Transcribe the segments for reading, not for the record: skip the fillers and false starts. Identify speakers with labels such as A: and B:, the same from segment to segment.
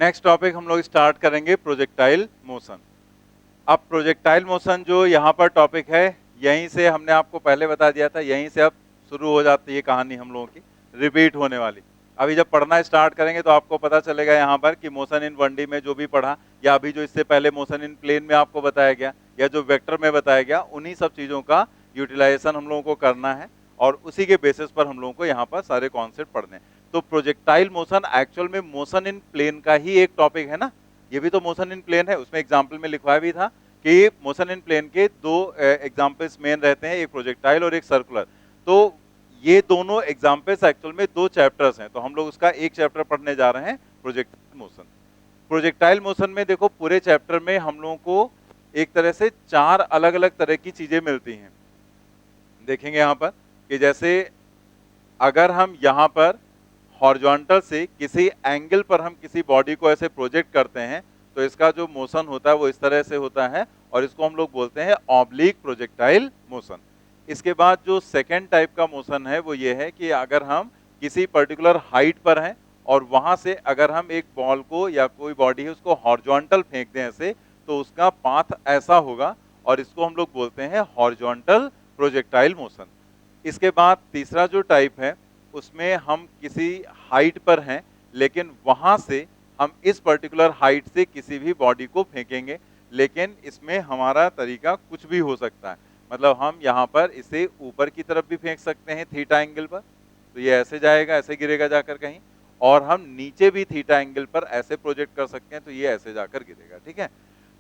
A: Next topic हम लोग start करेंगे प्रोजेक्टाइल मोशन। अब प्रोजेक्टाइल मोशन जो यहाँ पर टॉपिक है, यहीं से हमने आपको पहले बता दिया था, यहीं से अब शुरू हो जाती है कहानी हम लोगों की, रिपीट होने वाली। अभी जब पढ़ना स्टार्ट करेंगे तो आपको पता चलेगा यहाँ पर कि मोशन इन 1D में जो भी पढ़ा, या अभी जो इससे पहले मोशन इन प्लेन में आपको बताया गया, या जो वेक्टर में बताया गया, उन्हीं सब चीजों का यूटिलाइजेशन हम लोगों को करना है और उसी के बेसिस पर हम लोगों को यहाँ पर सारे कॉन्सेप्ट पढ़ने हैं। तो प्रोजेक्टाइल मोशन एक्चुअल में मोशन इन प्लेन का ही एक टॉपिक है ना, ये भी तो मोशन इन प्लेन है। उसमें एग्जाम्पल में लिखवाया भी था कि मोशन इन प्लेन के दो एग्जाम्पल्स मेन रहते हैं, एक प्रोजेक्टाइल और एक सर्कुलर। तो ये दोनों एग्जाम्पल्स एक्चुअल में दो चैप्टर्स हैं, तो हम लोग उसका एक चैप्टर पढ़ने जा रहे हैं, प्रोजेक्टाइल मोशन। प्रोजेक्टाइल मोशन में देखो पूरे चैप्टर में हम लोगों को एक तरह से चार अलग अलग तरह की चीजें मिलती हैं। देखेंगे यहाँ पर कि जैसे अगर हम यहाँ पर हॉरिजॉन्टल से किसी एंगल पर हम किसी बॉडी को ऐसे प्रोजेक्ट करते हैं तो इसका जो मोशन होता है वो इस तरह से होता है, और इसको हम लोग बोलते हैं ऑब्लिक प्रोजेक्टाइल मोशन। इसके बाद जो सेकेंड टाइप का मोशन है वो ये है कि अगर हम किसी पर्टिकुलर हाइट पर हैं और वहां से अगर हम एक बॉल को या कोई बॉडी है उसको हॉरिजॉन्टल फेंक दें ऐसे, तो उसका पाथ ऐसा होगा और इसको हम लोग बोलते हैं हॉरिजॉन्टल प्रोजेक्टाइल मोशन। इसके बाद तीसरा जो टाइप है उसमें हम किसी हाइट पर हैं लेकिन वहां से हम इस पर्टिकुलर हाइट से किसी भी बॉडी को फेंकेंगे, लेकिन इसमें हमारा तरीका कुछ भी हो सकता है। मतलब हम यहाँ पर इसे ऊपर की तरफ भी फेंक सकते हैं थीटा एंगल पर, तो ये ऐसे जाएगा, ऐसे गिरेगा जाकर कहीं, और हम नीचे भी थीटा एंगल पर ऐसे प्रोजेक्ट कर सकते हैं तो ये ऐसे जाकर गिरेगा। ठीक है,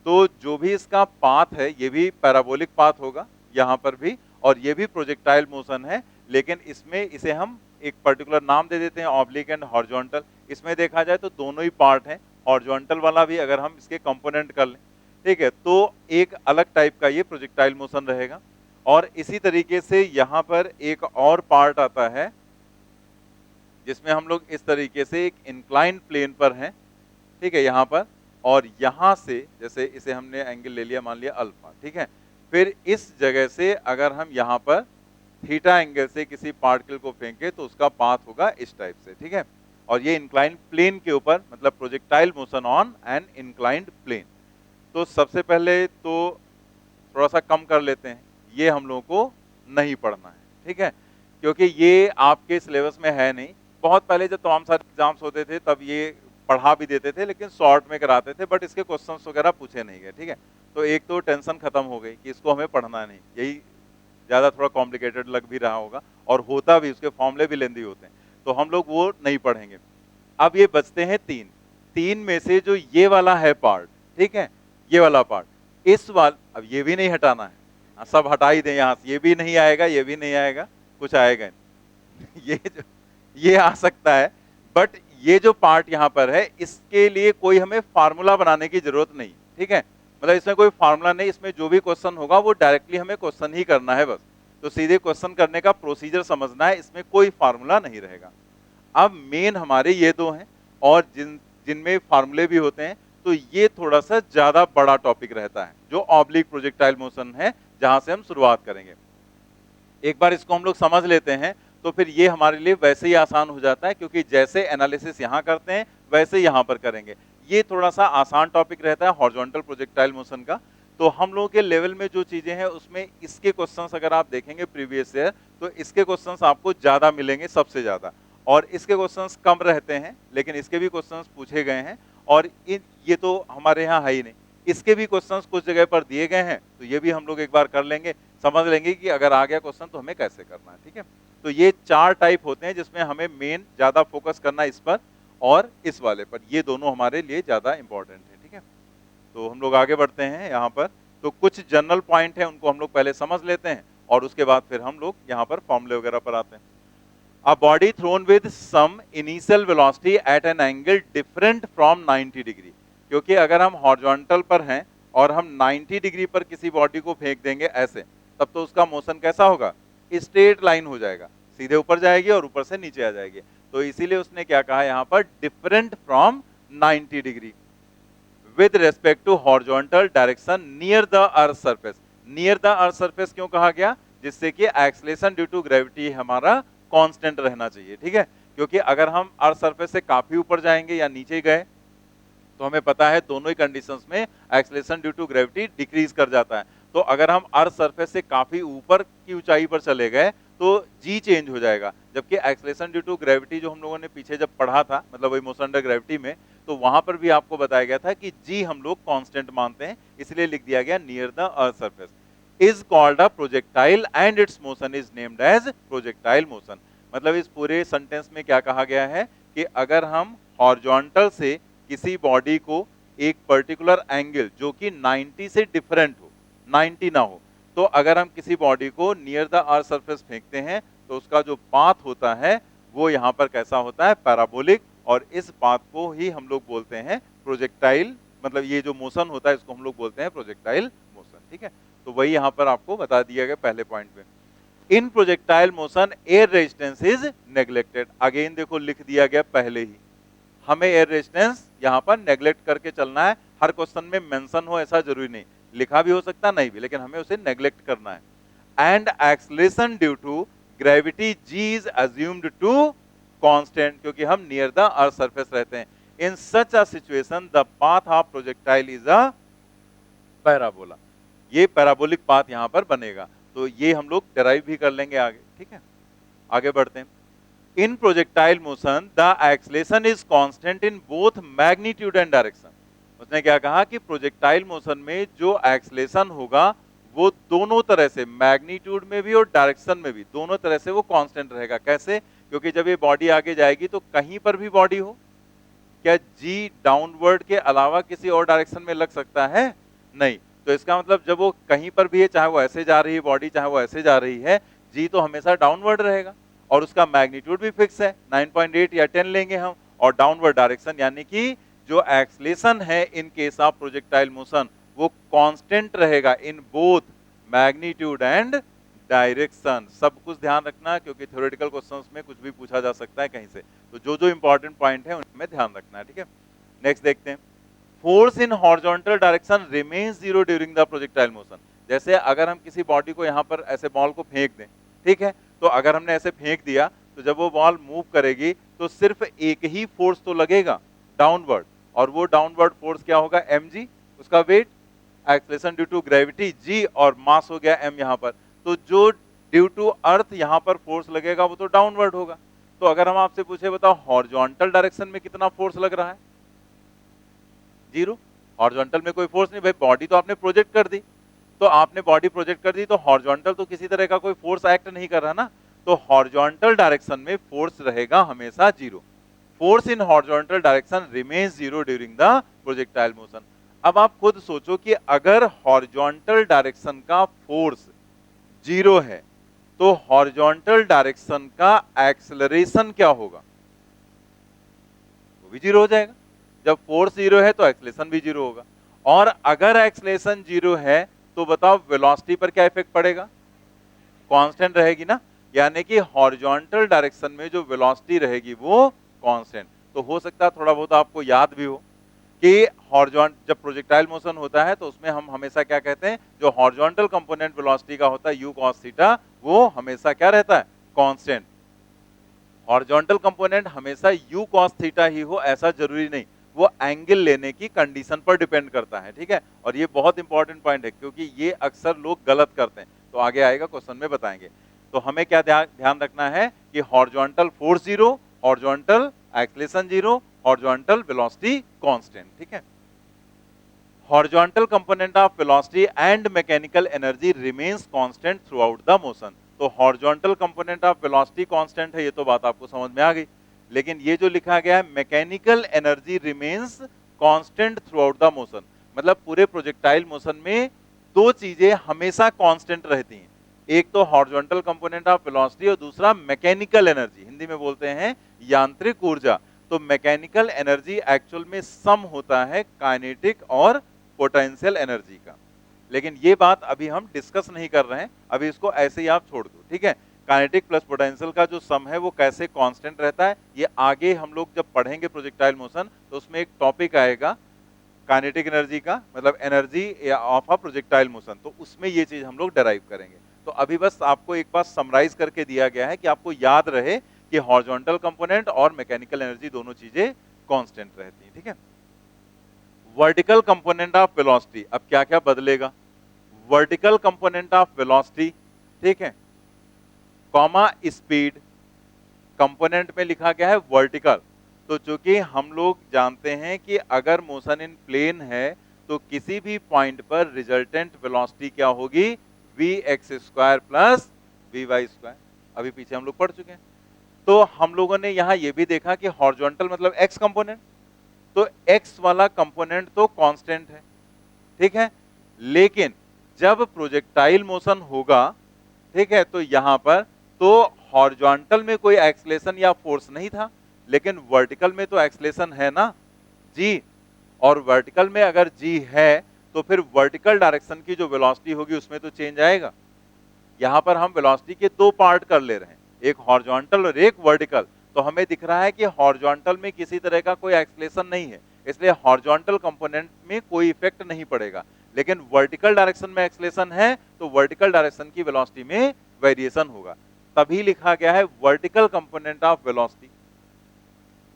A: तो जो भी इसका पाथ है ये भी पैराबोलिक पाथ होगा यहाँ पर भी, और ये भी प्रोजेक्टाइल मोशन है, लेकिन इसमें इसे हम एक पर्टिकुलर नाम दे देते हैं, ऑब्लिक एंड हॉरिजॉन्टल। इसमें देखा जाए तो दोनों ही पार्ट हैं, हॉरिजॉन्टल वाला भी अगर हम इसके कंपोनेंट कर लें, ठीक है, तो एक अलग टाइप का ये प्रोजेक्टाइल मोशन रहेगा। और इसी तरीके से यहाँ पर एक और पार्ट आता है जिसमें हम लोग इस तरीके से एक इंक्लाइन प्लेन पर हैं, ठीक है, यहाँ पर, और यहां से जैसे इसे हमने एंगल ले लिया, मान लिया अल्फा, ठीक है, फिर इस जगह से अगर हम यहाँ पर थीटा एंगल से किसी पार्टिकल को फेंके तो उसका पाथ होगा इस टाइप से। ठीक है, और ये इंक्लाइंड प्लेन के ऊपर, मतलब projectile motion on an inclined plane. तो सबसे पहले तो थोड़ा सा कम कर लेते हैं, ये हम लोगों को नहीं पढ़ना है, ठीक है, क्योंकि ये आपके सिलेबस में है नहीं। बहुत पहले जब तमाम सारे एग्जाम्स होते थे तब ये पढ़ा भी देते थे, लेकिन शॉर्ट में कराते थे, बट इसके क्वेश्चंस वगैरह पूछे नहीं गए। ठीक है, तो एक तो टेंशन खत्म हो गई कि इसको हमें पढ़ना नहीं, यही ज्यादा थोड़ा कॉम्प्लिकेटेड लग भी रहा होगा और होता भी, उसके फॉर्मूले भी लेंदी होते हैं, तो हम लोग वो नहीं पढ़ेंगे। अब ये बचते हैं तीन, तीन में से जो ये वाला है पार्ट, ठीक है, ये वाला पार्ट, इस वाल, अब ये भी नहीं हटाना है, सब हटा ही दें यहाँ से, ये भी नहीं आएगा, ये भी नहीं आएगा, कुछ आएगा नहीं ये आ सकता है, बट ये जो पार्ट यहाँ पर है इसके लिए कोई हमें फार्मूला बनाने की जरूरत नहीं। ठीक है, मतलब इसमें कोई फार्मूला नहीं, इसमें जो भी क्वेश्चन होगा वो डायरेक्टली हमें क्वेश्चन ही करना है बस, तो सीधे क्वेश्चन करने का प्रोसीजर समझना है, इसमें कोई फार्मूला नहीं रहेगा। अब मेन हमारे ये दो हैं, और जिनमें फार्मूले भी होते हैं, तो ये थोड़ा सा ज्यादा बड़ा टॉपिक रहता है जो ऑब्लिक प्रोजेक्टाइल मोशन है, जहां से हम शुरुआत करेंगे। एक बार इसको हम लोग समझ लेते हैं तो फिर ये हमारे लिए वैसे ही आसान हो जाता है, क्योंकि जैसे एनालिसिस यहाँ करते हैं वैसे यहाँ पर करेंगे। ये थोड़ा सा आसान टॉपिक रहता है हॉरिजॉन्टल प्रोजेक्टाइल मोशन का। तो हम लोगों के लेवल में जो चीजें हैं उसमें इसके क्वेश्चंस अगर आप देखेंगे प्रीवियस ईयर, तो इसके क्वेश्चंस आपको ज्यादा मिलेंगे, सबसे ज्यादा, और इसके क्वेश्चंस कम रहते हैं, लेकिन इसके भी क्वेश्चंस पूछे गए हैं, और ये तो हमारे यहाँ है ही नहीं, इसके भी क्वेश्चंस कुछ जगह पर दिए गए हैं, तो ये भी हम लोग एक बार कर लेंगे, समझ लेंगे कि अगर आ गया क्वेश्चन तो हमें कैसे करना है। ठीक है, तो ये चार टाइप होते हैं जिसमें हमें मेन ज्यादा फोकस करना इस पर और इस वाले पर, ये दोनों हमारे लिए ज्यादा इंपॉर्टेंट है। ठीक है, तो हम लोग आगे बढ़ते हैं यहाँ पर। तो कुछ जनरल पॉइंट है उनको हम लोग पहले समझ लेते हैं और उसके बाद फिर हम लोग यहाँ पर फॉर्मूले वगैरह पर आते हैं। A body thrown with some initial velocity at an angle different from 90 degree, क्योंकि अगर हम हॉरिजॉन्टल पर हैं और हम 90 डिग्री पर किसी बॉडी को फेंक देंगे ऐसे, तब तो उसका मोशन कैसा होगा, स्ट्रेट लाइन हो जाएगा, सीधे ऊपर जाएगी और ऊपर से नीचे आ जाएगी। तो इसीलिए उसने क्या कहा यहाँ पर, different from 90 degree with respect to horizontal direction near the earth surface. Near the earth surface क्यों कहा गया, जिससे कि एक्सलेशन ड्यू टू ग्रेविटी हमारा कांस्टेंट रहना चाहिए। ठीक है, क्योंकि अगर हम अर्थ सरफेस से काफी ऊपर जाएंगे या नीचे गए तो हमें पता है दोनों ही कंडीशंस में acceleration due to gravity decrease कर जाता है। तो अगर हम अर्थ सरफेस से काफी ऊपर की ऊंचाई पर चले गए तो जी चेंज हो जाएगा, जबकि एक्सेलरेशन ड्यू टू ग्रेविटी जो हम लोगों ने पीछे जब पढ़ा था, मतलब वही मोशन अंडर ग्रेविटी में, तो वहां पर भी आपको बताया गया था कि जी हम लोग कांस्टेंट मानते हैं, इसलिए लिख दिया गया near the earth surface is called a projectile and its motion is named as projectile motion. मतलब इस पूरे सेंटेंस में क्या कहा गया है कि अगर हम हॉरिजॉन्टल से किसी बॉडी को एक पर्टिकुलर एंगल जो कि 90 से डिफरेंट हो, 90 ना हो, तो अगर हम किसी बॉडी को नियर द अर्थ सरफेस फेंकते हैं तो उसका जो पाथ होता है वो यहाँ पर कैसा होता है, पैराबोलिक, और इस पाथ को ही हम लोग बोलते हैं प्रोजेक्टाइल, मतलब ये जो मोशन होता है इसको हम लोग बोलते हैं प्रोजेक्टाइल मोशन। ठीक है, तो वही यहाँ पर आपको बता दिया गया पहले पॉइंट पे। In projectile motion air resistance is neglected. Again देखो लिख दिया गया पहले ही, हमें एयर रेजिस्टेंस यहाँ पर नेग्लेक्ट करके चलना है। हर क्वेश्चन में मेंशन हो ऐसा जरूरी नहीं, लिखा भी हो सकता नहीं भी, लेकिन हमें उसे नेग्लेक्ट करना है। And acceleration due to gravity g is assumed to constant, क्योंकि हम नियर द अर्थ सरफेस रहते हैं। In such a situation the path of projectile is a parabola. ये पैराबोलिक पाथ यहाँ पर बनेगा, तो ये हम लोग डेराइव भी कर लेंगे आगे। ठीक है, आगे बढ़ते हैं। In projectile motion the acceleration is constant in both magnitude and direction. उसने क्या कहा कि प्रोजेक्टाइल मोशन में जो एक्सेलरेशन होगा वो दोनों तरह से, मैग्नीट्यूड में भी और डायरेक्शन में भी, दोनों तरह से वो कांस्टेंट रहेगा। कैसे? क्योंकि जब ये बॉडी आगे जाएगी तो कहीं पर भी बॉडी हो, क्या जी डाउनवर्ड के अलावा किसी और डायरेक्शन में लग सकता है? नहीं। तो इसका मतलब जब वो कहीं पर भी है, चाहे वो ऐसे जा रही है बॉडी, चाहे वो ऐसे जा रही है, जी तो हमेशा डाउनवर्ड रहेगा और उसका मैग्नीट्यूड भी फिक्स है, 9.8 या 10 लेंगे हम, और डाउनवर्ड डायरेक्शन यानी कि जो एक्सेलरेशन है in case of projectile motion वो कांस्टेंट रहेगा इन बोथ मैग्नीट्यूड एंड डायरेक्शन। सब कुछ ध्यान रखना, क्योंकि थ्योरेटिकल क्वेश्चंस में कुछ भी पूछा जा सकता है कहीं से, तो जो जो इंपॉर्टेंट पॉइंट है उनमें ध्यान रखना है। ठीक है, नेक्स्ट देखते हैं। Force in horizontal direction remains zero during the projectile motion. जैसे अगर हम किसी बॉडी को यहाँ पर ऐसे बॉल को फेंक दें, ठीक है, तो अगर हमने ऐसे फेंक दिया तो जब वो बॉल मूव करेगी तो सिर्फ एक ही फोर्स तो लगेगा डाउनवर्ड, और वो डाउनवर्ड फोर्स क्या होगा? mg, उसका weight, acceleration due to gravity g, और मास हो गया m यहाँ पर। तो जो ड्यू टू अर्थ यहाँ पर फोर्स लगेगा वो तो डाउनवर्ड होगा। तो अगर हम आपसे पूछे बताओ हॉरिजॉन्टल डायरेक्शन में कितना फोर्स लग रहा है? जीरो। हॉरिजॉन्टल में कोई फोर्स नहीं भाई, बॉडी तो आपने प्रोजेक्ट कर दी, तो आपने बॉडी प्रोजेक्ट कर दी तो हॉरिजॉन्टल तो किसी तरह का कोई फोर्स एक्ट नहीं कर रहा ना, तो हॉरिजॉन्टल डायरेक्शन में फोर्स रहेगा हमेशा zero. Force in horizontal direction remains zero during the projectile motion. अब आप खुद सोचो कि अगर हॉरिजॉन्टल डायरेक्शन का फोर्स जीरो है तो हॉरिजॉन्टल डायरेक्शन का एक्सेलरेशन क्या होगा? वो भी जीरो हो जाएगा। जब फोर्स जीरो है तो एक्सेलरेशन भी जीरो होगा, और अगर एक्सेलरेशन जीरो है तो बताओ वेलोसिटी पर क्या इफेक्ट पड़ेगा? कांस्टेंट रहेगी ना, यानी कि हॉरिजॉन्टल डायरेक्शन में जो वेलोसिटी रहेगी वो कांस्टेंट। तो हो सकता है थोड़ा बहुत आपको याद भी हो कि हॉरिजॉन्टल जब प्रोजेक्टाइल मोशन होता है तो उसमें हम हमेशा क्या कहते हैं, जो हॉरिजॉन्टल कंपोनेंट वेलोसिटी का होता है u cos थीटा, वो हमेशा क्या रहता है? कांस्टेंट। हॉरिजॉन्टल कंपोनेंट हमेशा u cos थीटा ही हो ऐसा जरूरी नहीं, वो एंगल लेने की कंडीशन पर डिपेंड करता है। ठीक है, और ये बहुत इंपॉर्टेंट पॉइंट है क्योंकि ये अक्सर लोग गलत करते हैं, तो आगे आएगा क्वेश्चन में बताएंगे। तो हमें क्या ध्यान रखना है कि horizontal force zero, horizontal acceleration zero, horizontal velocity constant. ठीक है, horizontal component of velocity and mechanical energy remains constant throughout the motion. तो horizontal component of velocity constant है, ये तो बात आपको समझ में आ गई, लेकिन ये जो लिखा गया है mechanical energy remains constant throughout the motion, मतलब पूरे प्रोजेक्टाइल मोशन में दो चीजें हमेशा कांस्टेंट रहती हैं, एक तो हॉरिजॉन्टल कंपोनेंट ऑफ वेलोसिटी और दूसरा मैकेनिकल एनर्जी, हिंदी में बोलते हैं यांत्रिक ऊर्जा। तो मैकेनिकल एनर्जी एक्चुअल में सम होता है काइनेटिक और पोटेंशियल एनर्जी का, लेकिन ये बात अभी हम डिस्कस नहीं कर रहे हैं, अभी इसको ऐसे ही आप छोड़ दो। ठीक है, काइनेटिक प्लस पोटेंशियल का जो सम है वो कैसे कांस्टेंट रहता है, ये आगे हम लोग जब पढ़ेंगे प्रोजेक्टाइल मोशन तो उसमें एक टॉपिक आएगा काइनेटिक एनर्जी का, मतलब energy of a projectile motion, तो उसमें ये चीज हम लोग डेराइव करेंगे। तो अभी बस आपको एक बार समराइज करके दिया गया है कि आपको याद रहे कि हॉरिजॉन्टल कंपोनेंट और मैकेनिकल एनर्जी दोनों चीजें कांस्टेंट रहती हैं। ठीक है, वर्टिकल कंपोनेंट ऑफ वेलोसिटी, अब क्या क्या बदलेगा, वर्टिकल कंपोनेंट ऑफ वेलोसिटी, ठीक है, कॉमा स्पीड, कंपोनेंट में लिखा गया है वर्टिकल। तो चूंकि हम लोग जानते हैं कि अगर मोशन इन प्लेन है तो किसी भी पॉइंट पर रिजल्टेंट वेलोसिटी क्या होगी, v x square plus v Y square, अभी पीछे हम लोग पढ़ चुके हैं। तो हम लोगों ने यहां यह भी देखा कि हॉरिजॉन्टल मतलब एक्स कंपोनेंट, तो एक्स वाला कंपोनेंट तो कांस्टेंट है, ठीक है, लेकिन जब प्रोजेक्टाइल मोशन होगा, ठीक है, तो यहां पर तो हॉरिजॉन्टल में कोई एक्सलेशन या फोर्स नहीं था, लेकिन वर्टिकल में तो एक्सलेशन है ना, जी, और वर्टिकल में अगर जी है तो फिर वर्टिकल डायरेक्शन की जो वेलोसिटी होगी उसमें तो चेंज आएगा। यहां पर हम वेलोसिटी के दो पार्ट कर ले रहे हैं, एक हॉरिजॉन्टल और एक वर्टिकल, तो हमें दिख रहा है कि हॉरिजॉन्टल में किसी तरह का कोई एक्सलेशन नहीं है, इसलिए हॉरिजॉन्टल कंपोनेंट में कोई इफेक्ट नहीं पड़ेगा, लेकिन वर्टिकल डायरेक्शन में एक्सलेशन है तो वर्टिकल डायरेक्शन की वेलोसिटी में वेरिएशन होगा, तभी लिखा गया है वर्टिकल कंपोनेंट ऑफ वेलोसिटी।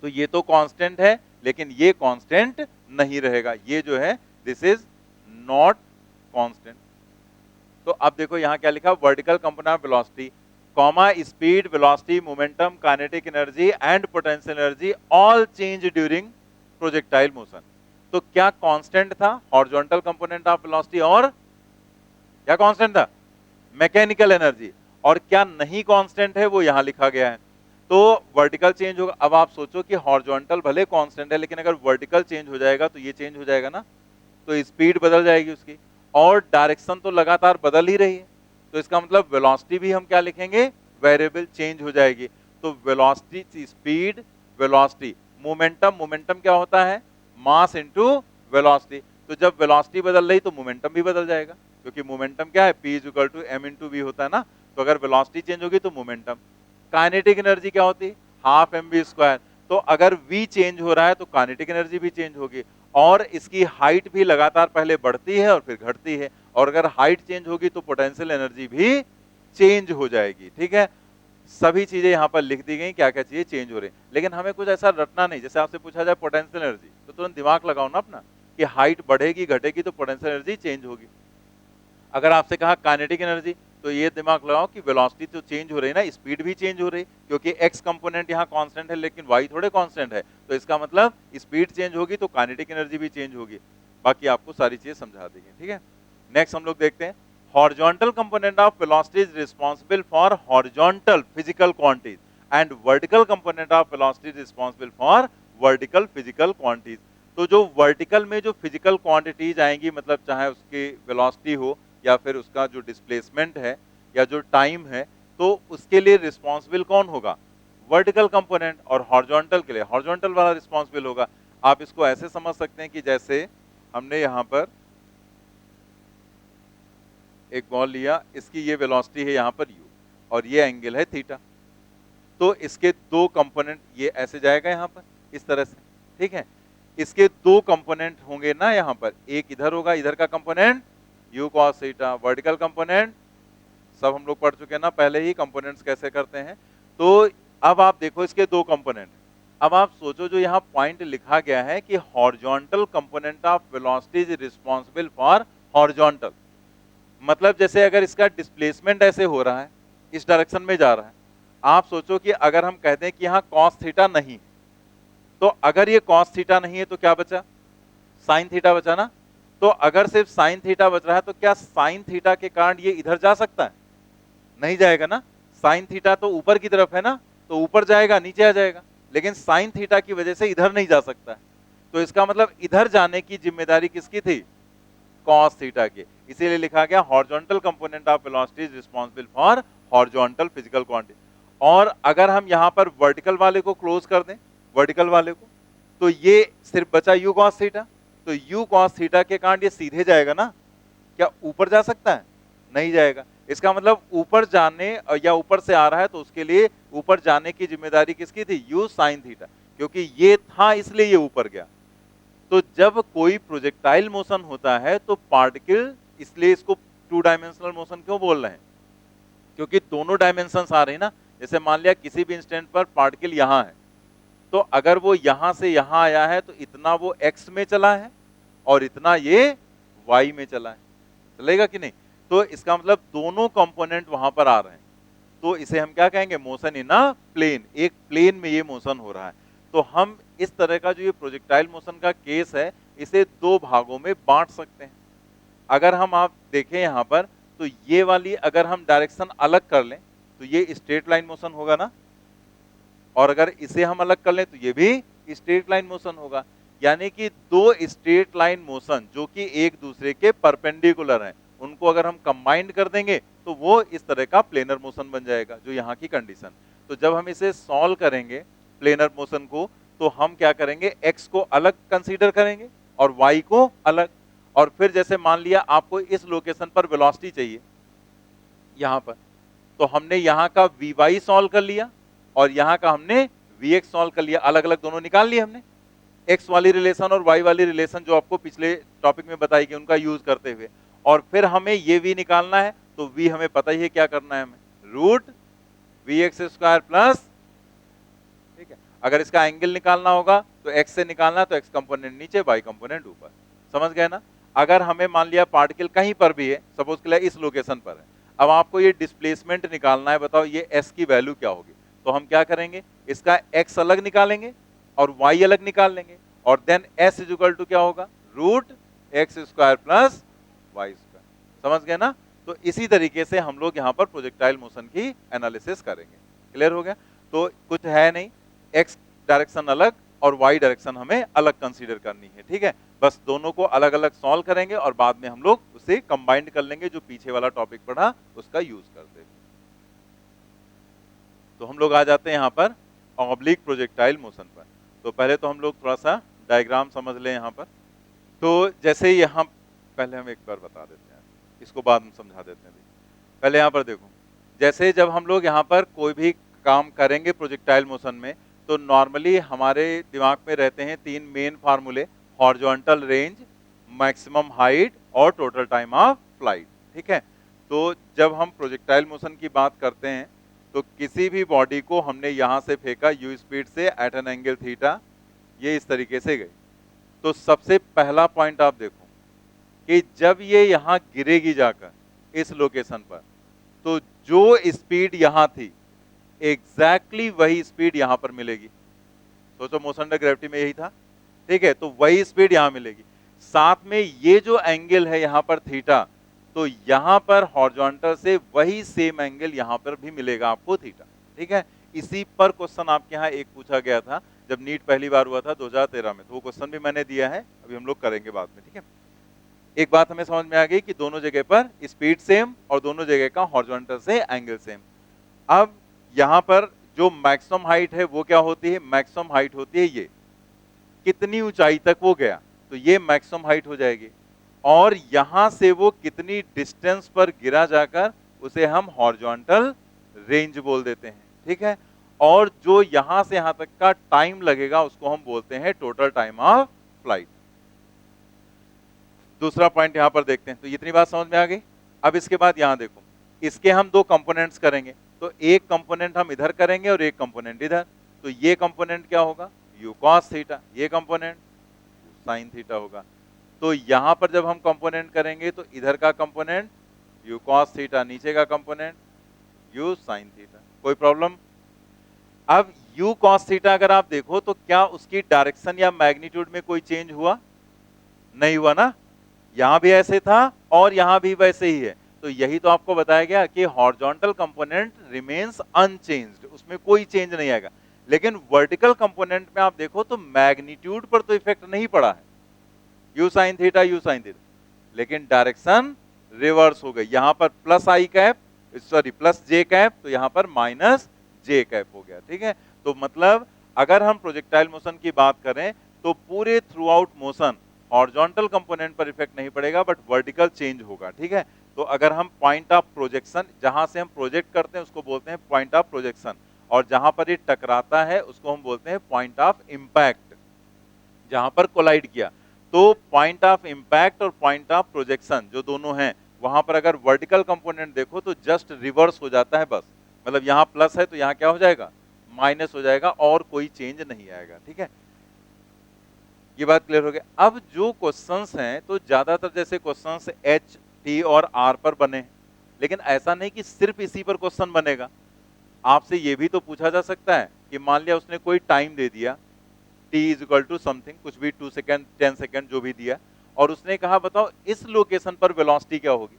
A: तो ये तो कांस्टेंट है, लेकिन ये कांस्टेंट नहीं रहेगा, ये जो है दिस इज नॉट कांस्टेंट। तो अब देखो यहां क्या लिखा, vertical component of velocity, comma speed, velocity, momentum, kinetic energy and potential energy all change during projectile motion. तो क्या कांस्टेंट था हॉरिजॉन्टल कंपोनेंट ऑफ वेलोसिटी, और क्या कांस्टेंट था मैकेनिकल एनर्जी, और क्या नहीं कांस्टेंट है वो यहां लिखा गया है। तो वर्टिकल चेंज होगा, अब आप सोचो कि हॉरिजॉन्टल भले कांस्टेंट है लेकिन अगर वर्टिकल चेंज हो जाएगा तो ये चेंज हो जाएगा ना, तो स्पीड बदल जाएगी उसकी, और डायरेक्शन तो लगातार बदल ही रही है, तो इसका मतलब वेलोसिटी भी हम क्या लिखेंगे, वेरिएबल चेंज हो जाएगी। तो velocity, speed, velocity, momentum, momentum क्या होता है, मास इनटू वेलोसिटी, तो जब वेलोसिटी बदल रही तो मोमेंटम भी बदल जाएगा, क्योंकि मोमेंटम क्या है, P is equal to m into v होता है ना, तो अगर वेलोसिटी चेंज होगी तो मोमेंटम। काइनेटिक एनर्जी क्या होती है, हाफ एम वी स्क्वायर, तो अगर v चेंज हो रहा है तो काइनेटिक एनर्जी भी चेंज होगी, और इसकी हाइट भी लगातार पहले बढ़ती है और फिर घटती है, और अगर हाइट चेंज होगी तो पोटेंशियल एनर्जी भी चेंज हो जाएगी, ठीक है। सभी चीजें यहाँ पर लिख दी गई, क्या क्या चीजें चेंज हो रही, लेकिन हमें कुछ ऐसा रटना नहीं, जैसे आपसे पूछा जाए पोटेंशियल एनर्जी तो तुरंत दिमाग लगाओ ना अपना कि हाइट बढ़ेगी घटेगी तो पोटेंशियल एनर्जी चेंज होगी। अगर आपसे कहा काइनेटिक एनर्जी तो ये दिमाग लगाओ कि वेलोसिटी तो चेंज हो रही है ना, स्पीड भी चेंज हो रही, क्योंकि एक्स कंपोनेंट यहाँ कांस्टेंट है लेकिन वाई थोड़े कांस्टेंट है, तो इसका मतलब स्पीड चेंज होगी तो काइनेटिक एनर्जी भी चेंज होगी। बाकी आपको सारी चीजें समझा देंगे, ठीक है। नेक्स्ट हम लोग देखते हैं, horizontal component of velocity is responsible for horizontal physical quantities and vertical component of velocity is responsible for vertical physical quantities. तो जो वर्टिकल में जो फिजिकल क्वांटिटीज आएंगी, मतलब चाहे उसकी वेलोसिटी हो या फिर उसका जो डिस्प्लेसमेंट है या जो टाइम है, तो उसके लिए रिस्पांसिबल कौन होगा, वर्टिकल कंपोनेंट, और हॉरिजॉन्टल के लिए हॉरिजॉन्टल वाला रिस्पांसिबल होगा। आप इसको ऐसे समझ सकते हैं कि जैसे हमने यहां पर एक बॉल लिया, इसकी ये वेलोसिटी है यहां पर u और ये एंगल है थीटा, तो इसके दो कंपोनेंट ये ऐसे जाएगा यहां पर इस तरह से, ठीक है, इसके दो कंपोनेंट होंगे ना यहां पर, एक इधर होगा, इधर का component u cos theta, vertical component सब हम लोग पढ़ चुके हैं ना पहले ही कंपोनेंट्स कैसे करते हैं। तो अब आप देखो इसके दो कंपोनेंट, अब आप सोचो जो यहाँ पॉइंट लिखा गया है कि horizontal component of velocity is responsible for horizontal, मतलब जैसे अगर इसका डिस्प्लेसमेंट ऐसे हो रहा है, इस डायरेक्शन में जा रहा है, आप सोचो कि अगर हम कहते हैं कि यहाँ cos थीटा नहीं, तो अगर ये cos थीटा नहीं है तो क्या बचा, sin थीटा बचा ना, तो अगर सिर्फ sin थीटा बच रहा है तो क्या sin थीटा के कारण ये इधर जा सकता है, नहीं जाएगा ना, sin थीटा तो ऊपर की तरफ है ना, तो ऊपर जाएगा नीचे आ जाएगा, लेकिन sin थीटा की वजह से इधर नहीं जा सकता है, तो इसका मतलब इधर जाने की जिम्मेदारी किसकी थी, cos थीटा की, इसीलिए लिखा गया horizontal component of velocity is responsible for horizontal physical quantity. और अगर हम यहां पर वर्टिकल वाले को क्लोज कर दें, वर्टिकल वाले को, तो ये सिर्फ बचा u cos थीटा, तो u cos थीटा के कारण ये सीधे जाएगा ना, क्या ऊपर जा सकता है, नहीं जाएगा, इसका मतलब ऊपर जाने या ऊपर से आ रहा है तो उसके लिए ऊपर जाने की जिम्मेदारी किसकी थी, u sin थीटा, क्योंकि ये था इसलिए ये ऊपर गया। तो जब कोई प्रोजेक्टाइल मोशन होता है तो पार्टिकल, इसलिए इसको टू डायमेंशनल मोशन क्यों बोल रहे हैं, क्योंकि दोनों डायमेंशंस आ रहे हैं ना, जैसे मान लिया किसी भी इंस्टेंट पर पार्टिकल यहां है, तो अगर वो यहां से यहां आया है तो इतना वो x में चला है, और इतना ये y में चला है, चलेगा कि नहीं? तो इसका मतलब दोनों कंपोनेंट वहां पर आ रहे हैं, तो इसे हम क्या कहेंगे? मोशन इन अ प्लेन, एक प्लेन में ये मोशन हो रहा है। तो हम इस तरह का जो ये प्रोजेक्टाइल मोशन का केस है, इसे दो भागों में बांट सकते हैं। अगर हम आप देखें यहां पर, तो ये वाली अगर हम डायरेक्शन अलग कर लें तो ये स्ट्रेट लाइन मोशन होगा ना, और अगर इसे हम अलग कर लें तो ये भी स्ट्रेट लाइन मोशन होगा। यानी कि दो स्ट्रेट लाइन मोशन जो कि एक दूसरे के परपेंडिकुलर हैं, उनको अगर हम कंबाइंड कर देंगे तो वो इस तरह का प्लेनर मोशन बन जाएगा, जो यहाँ की कंडीशन। तो जब हम इसे सॉल्व करेंगे प्लेनर मोशन को, तो हम क्या करेंगे? x को अलग कंसीडर करेंगे और y को अलग, और फिर जैसे मान लिया आपको इस लोकेशन पर वेलोसिटी चाहिए यहां पर, तो हमने यहां का vy सॉल्व कर लिया और यहां का हमने vx सॉल्व कर लिया, अलग अलग दोनों निकाल लिए हमने, x वाली रिलेशन और y वाली रिलेशन जो आपको पिछले टॉपिक में बताई गई उनका यूज करते हुए। और फिर हमें ये v निकालना है, तो v हमें पता ही है क्या करना है हमें, रूट vx स्क्वायर प्लस, ठीक है। अगर इसका एंगल निकालना होगा तो x से निकालना, तो x कंपोनेंट नीचे y कंपोनेंट ऊपर, समझ गए ना? अगर हमें मान लिया पार्टिकल कहीं पर भी है, सपोज के लिए इस लोकेशन पर है, अब आपको ये डिस्प्लेसमेंट निकालना है, बताओ ये s की वैल्यू क्या होगी? तो हम क्या करेंगे? इसका x अलग निकालेंगे और y अलग निकाल लेंगे, और then s is equal to क्या होगा? Root x square plus y square, समझ गए ना? तो इसी तरीके से हम लोग यहाँ पर प्रोजेक्टाइल मोशन की एनालिसिस करेंगे। क्लियर हो गया? तो कुछ है नहीं, x डायरेक्शन अलग और y डायरेक्शन हमें अलग कंसीडर करनी है, ठीक है। बस दोनों को अलग अलग सॉल्व करेंगे और बाद में हम लोग उसे कंबाइंड कर लेंगे, जो पीछे वाला टॉपिक पढ़ा उसका यूज करते हुए। तो हम लोग आ जाते हैं यहाँ पर ऑब्लिक प्रोजेक्टाइल मोशन पर। तो पहले तो हम लोग थोड़ा सा डायग्राम समझ लें यहाँ पर। तो जैसे यहाँ, पहले हम एक बार बता देते हैं, इसको बाद में समझा देते हैं। पहले यहाँ पर देखो, जैसे जब हम लोग यहाँ पर कोई भी काम करेंगे प्रोजेक्टाइल मोशन में, तो नॉर्मली हमारे दिमाग में रहते हैं तीन मेन फार्मूले, हॉरिजॉन्टल रेंज, मैक्सिमम हाइट और टोटल टाइम ऑफ फ्लाइट, ठीक है। तो जब हम प्रोजेक्टाइल मोशन की बात करते हैं, तो किसी भी बॉडी को हमने यहाँ से फेंका u स्पीड से एट एन एंगल थीटा, ये इस तरीके से गई, तो सबसे पहला पॉइंट आप देखो कि जब ये यहाँ गिरेगी जाकर इस लोकेशन पर, तो जो स्पीड यहाँ थी एग्जैक्टली वही स्पीड यहाँ पर मिलेगी। सोचो मोशन अंडर ग्रेविटी में यही था, ठीक है, तो वही स्पीड यहाँ मिलेगी। साथ में ये जो एंगल है यहाँ पर थीटा, तो यहाँ पर हॉरिजॉन्टल से वही सेम एंगल यहाँ पर भी मिलेगा आपको थीटा, ठीक है। इसी पर क्वेश्चन आपके यहाँ एक पूछा गया था जब नीट पहली बार हुआ था 2013 में, तो वो क्वेश्चन भी मैंने दिया है, अभी हम लोग करेंगे बाद में, ठीक है। एक बात हमें समझ में आ गई कि दोनों जगह पर स्पीड सेम और दोनों जगह का हॉरिजॉन्टल से एंगल सेम। अब यहाँ पर जो मैक्सिमम हाइट है वो क्या होती है? मैक्सिमम हाइट होती है ये, कितनी ऊंचाई तक वो गया, तो ये मैक्सिमम हाइट हो जाएगी, और यहां से वो कितनी डिस्टेंस पर गिरा जाकर, उसे हम हॉरिजॉन्टल रेंज बोल देते हैं, ठीक है। और जो यहां से यहां तक का टाइम लगेगा उसको हम बोलते हैं टोटल टाइम ऑफ फ्लाइट। दूसरा पॉइंट यहां पर देखते हैं, तो इतनी बात समझ में आ गई। अब इसके बाद यहां देखो, इसके हम दो कंपोनेंट्स करेंगे, तो एक कंपोनेंट हम इधर करेंगे और एक कंपोनेंट इधर, तो ये कंपोनेंट क्या होगा? u cos थीटा, ये कंपोनेंट sin थीटा होगा। तो यहां पर जब हम कंपोनेंट करेंगे तो इधर का कंपोनेंट u cos थीटा, नीचे का कंपोनेंट u sin थीटा, कोई प्रॉब्लम? अब u cos थीटा अगर आप देखो तो क्या उसकी डायरेक्शन या मैग्नीट्यूड में कोई चेंज हुआ? नहीं हुआ ना, यहां भी ऐसे था और यहां भी वैसे ही है। तो यही तो आपको बताया गया कि हॉरिजॉन्टल कंपोनेंट रिमेन्स अनचेंज्ड, उसमें कोई चेंज नहीं आएगा। लेकिन वर्टिकल कंपोनेंट में आप देखो तो मैग्नीट्यूड पर तो इफेक्ट नहीं पड़ा है, u sin theta u sin theta, लेकिन डायरेक्शन रिवर्स हो गई, यहां पर प्लस आई कैप, सॉरी प्लस जे कैप, तो यहां पर माइनस जे कैप हो गया, ठीक है। तो मतलब अगर हम प्रोजेक्टाइल मोशन की बात करें तो पूरे through out motion horizontal component पर इफेक्ट नहीं पड़ेगा, बट वर्टिकल चेंज होगा, ठीक है। तो अगर हम पॉइंट ऑफ प्रोजेक्शन, जहां से हम प्रोजेक्ट करते हैं उसको बोलते हैं पॉइंट ऑफ प्रोजेक्शन, और जहां पर ये टकराता है उसको हम बोलते हैं पॉइंट ऑफ इंपैक्ट, जहां पर कोलाइड किया। तो पॉइंट ऑफ इंपैक्ट और पॉइंट ऑफ प्रोजेक्शन जो दोनों हैं, वहां पर अगर वर्टिकल कंपोनेंट देखो तो जस्ट रिवर्स हो जाता है बस, मतलब यहाँ प्लस है तो यहाँ क्या हो जाएगा? माइनस हो जाएगा, और कोई चेंज नहीं आएगा, ठीक है। ये बात क्लियर हो गया। अब जो क्वेश्चंस हैं तो ज्यादातर जैसे क्वेश्चंस एच, टी और आर पर बने हैं, लेकिन ऐसा नहीं कि सिर्फ इसी पर क्वेश्चन बनेगा। आपसे ये भी तो पूछा जा सकता है कि मान लिया उसने कोई टाइम दे दिया t is equal to something, कुछ भी 2 सेकेंड 10 सेकेंड जो भी दिया, और उसने कहा बताओ इस लोकेशन पर वेलोसिटी क्या होगी।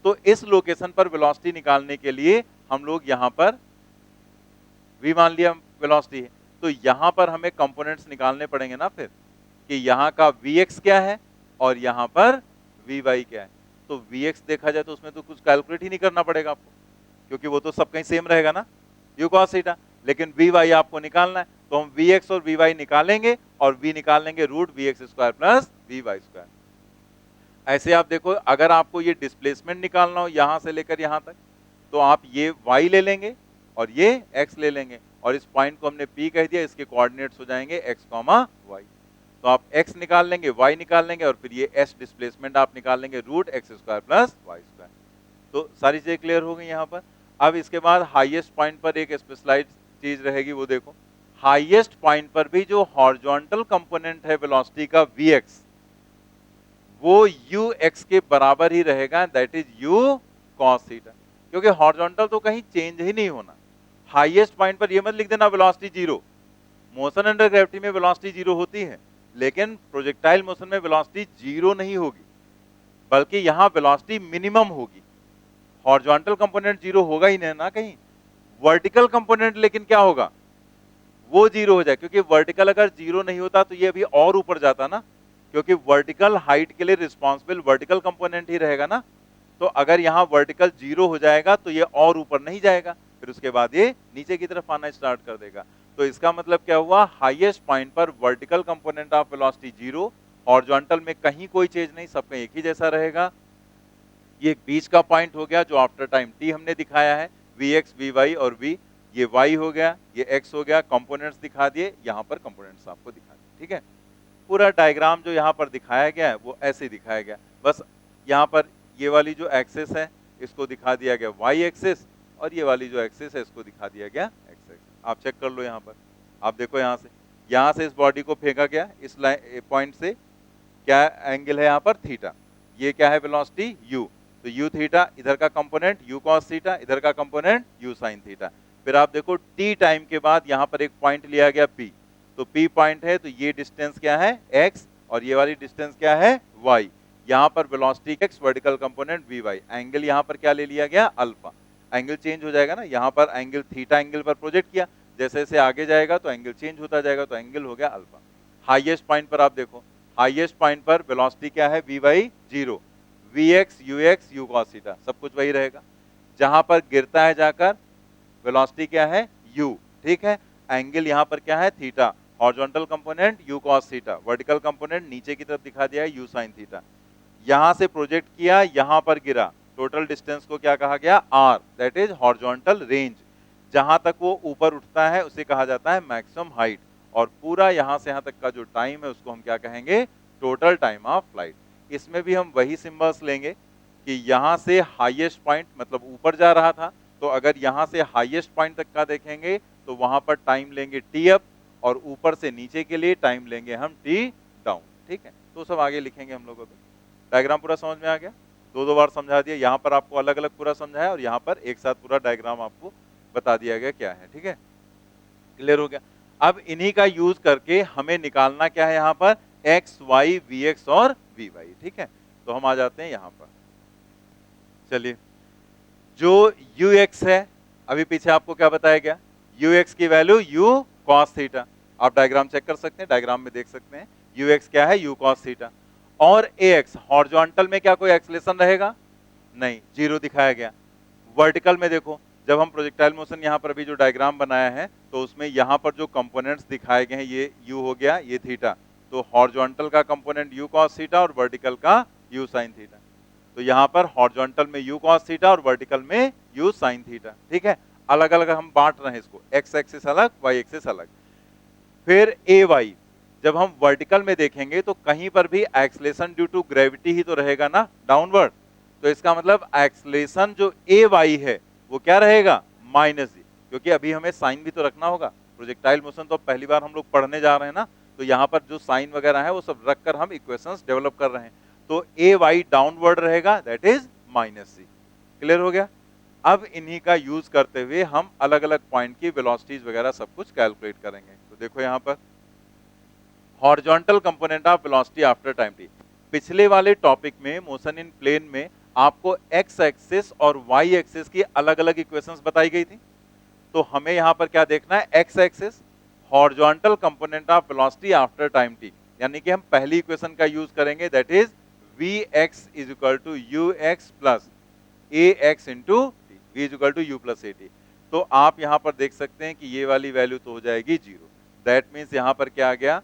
A: तो इस लोकेशन पर वेलोसिटी निकालने के लिए हम लोग यहां पर v मान लिया वेलोसिटी है, तो यहां पर हमें कंपोनेंट्स निकालने पड़ेंगे ना फिर, कि यहां का vx क्या है और यहां पर vy क्या है। तो vx देखा जाए तो उसमें तो कुछ कैलकुलेट ही नहीं करना पड़ेगा आपको, क्योंकि वो तो सब कहीं सेम रहेगा ना, u cos थीटा। लेकिन vy आपको निकालना है, तो हम vx और vy निकालेंगे और v निकाल लेंगे root vx square plus vy square. ऐसे आप देखो, अगर आपको ये डिस्प्लेसमेंट निकालना हो यहां से लेकर यहां तक, तो आप ये y ले लेंगे और ये x ले लेंगे, और इस पॉइंट को हमने p कह दिया, इसके कोऑर्डिनेट्स हो जाएंगे x, y। तो आप x निकाल लेंगे, y निकाल लेंगे, और फिर ये s डिस्प्लेसमेंट आप निकाल लेंगे root x square plus y square. तो सारी चीजें क्लियर हो गई यहाँ पर। अब इसके बाद हाईएस्ट पॉइंट पर एक स्पेशलाइज्ड चीज रहेगी, वो देखो हाईएस्ट पॉइंट पर भी जो हॉरिजॉन्टल कंपोनेंट है वेलोसिटी का vx, वो ux के बराबर ही रहेगा, that is u cos theta, क्योंकि हॉरिजॉन्टल तो कहीं चेंज ही नहीं होना। हाईएस्ट पॉइंट पर ये मत लिख देना velocity zero, motion under gravity में वेलोसिटी जीरो होती है, लेकिन प्रोजेक्टाइल मोशन में वेलोसिटी जीरो नहीं होगी, बल्कि यहां वेलोसिटी मिनिमम होगी। हॉरिजॉन्टल कंपोनेंट जीरो होगा ही नहीं ना कहीं, वर्टिकल कंपोनेंट लेकिन क्या होगा, वो जीरो हो जाए, क्योंकि वर्टिकल अगर जीरो नहीं होता तो ये अभी और ऊपर जाता ना, क्योंकि वर्टिकल हाइट के लिए रिस्पॉन्सिबल वर्टिकल कंपोनेंट ही रहेगा ना। तो अगर यहाँ वर्टिकल जीरो हो जाएगा तो ये और ऊपर नहीं जाएगा, फिर उसके बाद ये नीचे की तरफ आना स्टार्ट कर देगा। तो इसका मतलब क्या हुआ, हाईएस्ट पॉइंट पर vertical component of velocity zero, horizontal में कहीं कोई चेंज नहीं, सब कहीं एक ही जैसा रहेगा। ये एक बीच का पॉइंट हो गया जो आफ्टर टाइम t हमने दिखाया है, vx, vy और v, ये y हो गया, ये x हो गया, कंपोनेंट्स दिखा दिए, यहाँ पर कंपोनेंट्स आपको दिखा दिए, ठीक है। पूरा डायग्राम जो यहाँ पर दिखाया गया है वो ऐसे दिखाया गया, बस यहाँ पर ये वाली जो एक्सिस है इसको दिखा दिया गया y एक्सिस, और ये वाली जो एक्सिस है इसको दिखा दिया गया x एक्सिस। आप चेक कर लो यहाँ पर, आप देखो यहाँ से इस बॉडी को फेंका गया, इस पॉइंट से क्या एंगल है यहाँ पर थीटा, ये क्या है वेलोसिटी u, तो u थीटा, इधर का कंपोनेंट u cos थीटा, इधर का कंपोनेंट u sin थीटा। फिर आप देखो t टाइम के बाद यहाँ पर एक पॉइंट लिया गया p, तो p पॉइंट है, तो ये डिस्टेंस क्या है x, और ये वाली डिस्टेंस क्या है y। यहाँ पर velocity x, vertical component vy, angle यहाँ पर क्या ले लिया गया अल्फा। एंगल चेंज हो जाएगा ना, यहाँ पर एंगल थीटा एंगल पर प्रोजेक्ट किया, जैसे जैसे आगे जाएगा तो एंगल चेंज होता जाएगा, तो एंगल हो गया अल्फा। हाईएस्ट पॉइंट पर आप देखो, हाईएस्ट पॉइंट पर वेलोसिटी क्या है vy zero, vx, ux, u cos theta, सब कुछ वही रहेगा। जहां पर गिरता है जाकर वेलोसिटी क्या है u, ठीक है। एंगल यहां पर क्या है theta, horizontal component u cos theta, vertical component नीचे की तरफ दिखा दिया है u sin थीटा। यहां से प्रोजेक्ट किया, यहां पर गिरा, टोटल डिस्टेंस को क्या कहा गया r, that is horizontal range. जहां तक वो ऊपर उठता है उसे कहा जाता है मैक्सिमम हाइट, और पूरा यहां से यहां तक का जो टाइम है उसको हम क्या कहेंगे, टोटल टाइम ऑफ फ्लाइट। इसमें भी हम वही सिंबल्स लेंगे कि यहां से हाईएस्ट पॉइंट मतलब ऊपर जा रहा था, तो अगर यहां से हाईएस्ट पॉइंट तक का देखेंगे तो वहां पर टाइम लेंगे टी अप, और ऊपर से नीचे के लिए टाइम लेंगे हम टी डाउन, ठीक है। तो सब आगे लिखेंगे हम लोगों को। डायग्राम पूरा समझ में आ गया, दो बार समझा दिया, यहाँ पर आपको अलग अलग पूरा समझाया और यहाँ पर एक साथ पूरा डायग्राम आपको बता दिया गया क्या है, ठीक है, क्लियर हो गया। अब इन्हीं का यूज करके हमें निकालना क्या है यहाँ पर x, y, vx और vy, ठीक है। तो हम आ जाते हैं यहाँ पर, चलिए जो ux है, अभी पीछे आपको क्या बताया गया, ux की वैल्यू u cos थीटा, आप डायग्राम चेक कर सकते हैं, डायग्राम में देख सकते हैं ux क्या है u cos थीटा, और ax हॉरिजॉन्टल में क्या कोई एक्सेलेरेशन रहेगा, नहीं, जीरो दिखाया गया। वर्टिकल में देखो, जब हम प्रोजेक्टाइल मोशन यहाँ पर अभी जो डायग्राम बनाया है तो उसमें यहाँ पर जो कंपोनेंट्स दिखाए गए हैं, ये u हो गया, ये थीटा, तो हॉरिजॉन्टल का कंपोनेंट u cos थीटा और वर्टिकल का u sin थीटा। तो यहाँ पर हॉरिजॉन्टल में u cos थीटा और वर्टिकल में u sin थीटा, ठीक है। अलग अलग हम बांट रहे हैं इसको, x एक्सिस अलग, y एक्सिस अलग। फिर ay, जब हम वर्टिकल में देखेंगे तो कहीं पर भी एक्सलेशन ड्यू टू ग्रेविटी ही तो रहेगा ना, डाउनवर्ड, तो इसका मतलब एक्सलेशन जो ay है वो क्या रहेगा माइनस जी, क्योंकि अभी हमें साइन भी तो रखना होगा, प्रोजेक्टाइल मोशन तो पहली बार हम लोग पढ़ने जा रहे हैं ना, तो यहाँ पर जो साइन वगैरह है वो सब रखकर हम इक्वेशंस डेवलप कर रहे हैं। तो ए वाई डाउनवर्ड रहेगा, that is minus c. Clear हो गया? अब इन्हीं का यूज करते हुए हम अलग अलग पॉइंट की वेलोसिटीज वगैरह सब कुछ कैलकुलेट करेंगे। तो देखो यहाँ पर horizontal component of velocity after time T. पिछले वाले टॉपिक में मोशन इन प्लेन में आपको एक्स एक्सिस और वाई एक्सिस की अलग अलग इक्वेशंस बताई गई थी। तो हमें यहां पर क्या देखना है, x axis horizontal component of velocity after time t, यानी कि हम पहली इक्वेशन का यूज करेंगे, that is v x is equal to u x plus a x into t, v is equal to u plus a t. तो आप यहां पर देख सकते हैं कि ये वाली वैल्यू तो हो जाएगी जीरो। दैट मीन्स यहां पर क्या आ गया,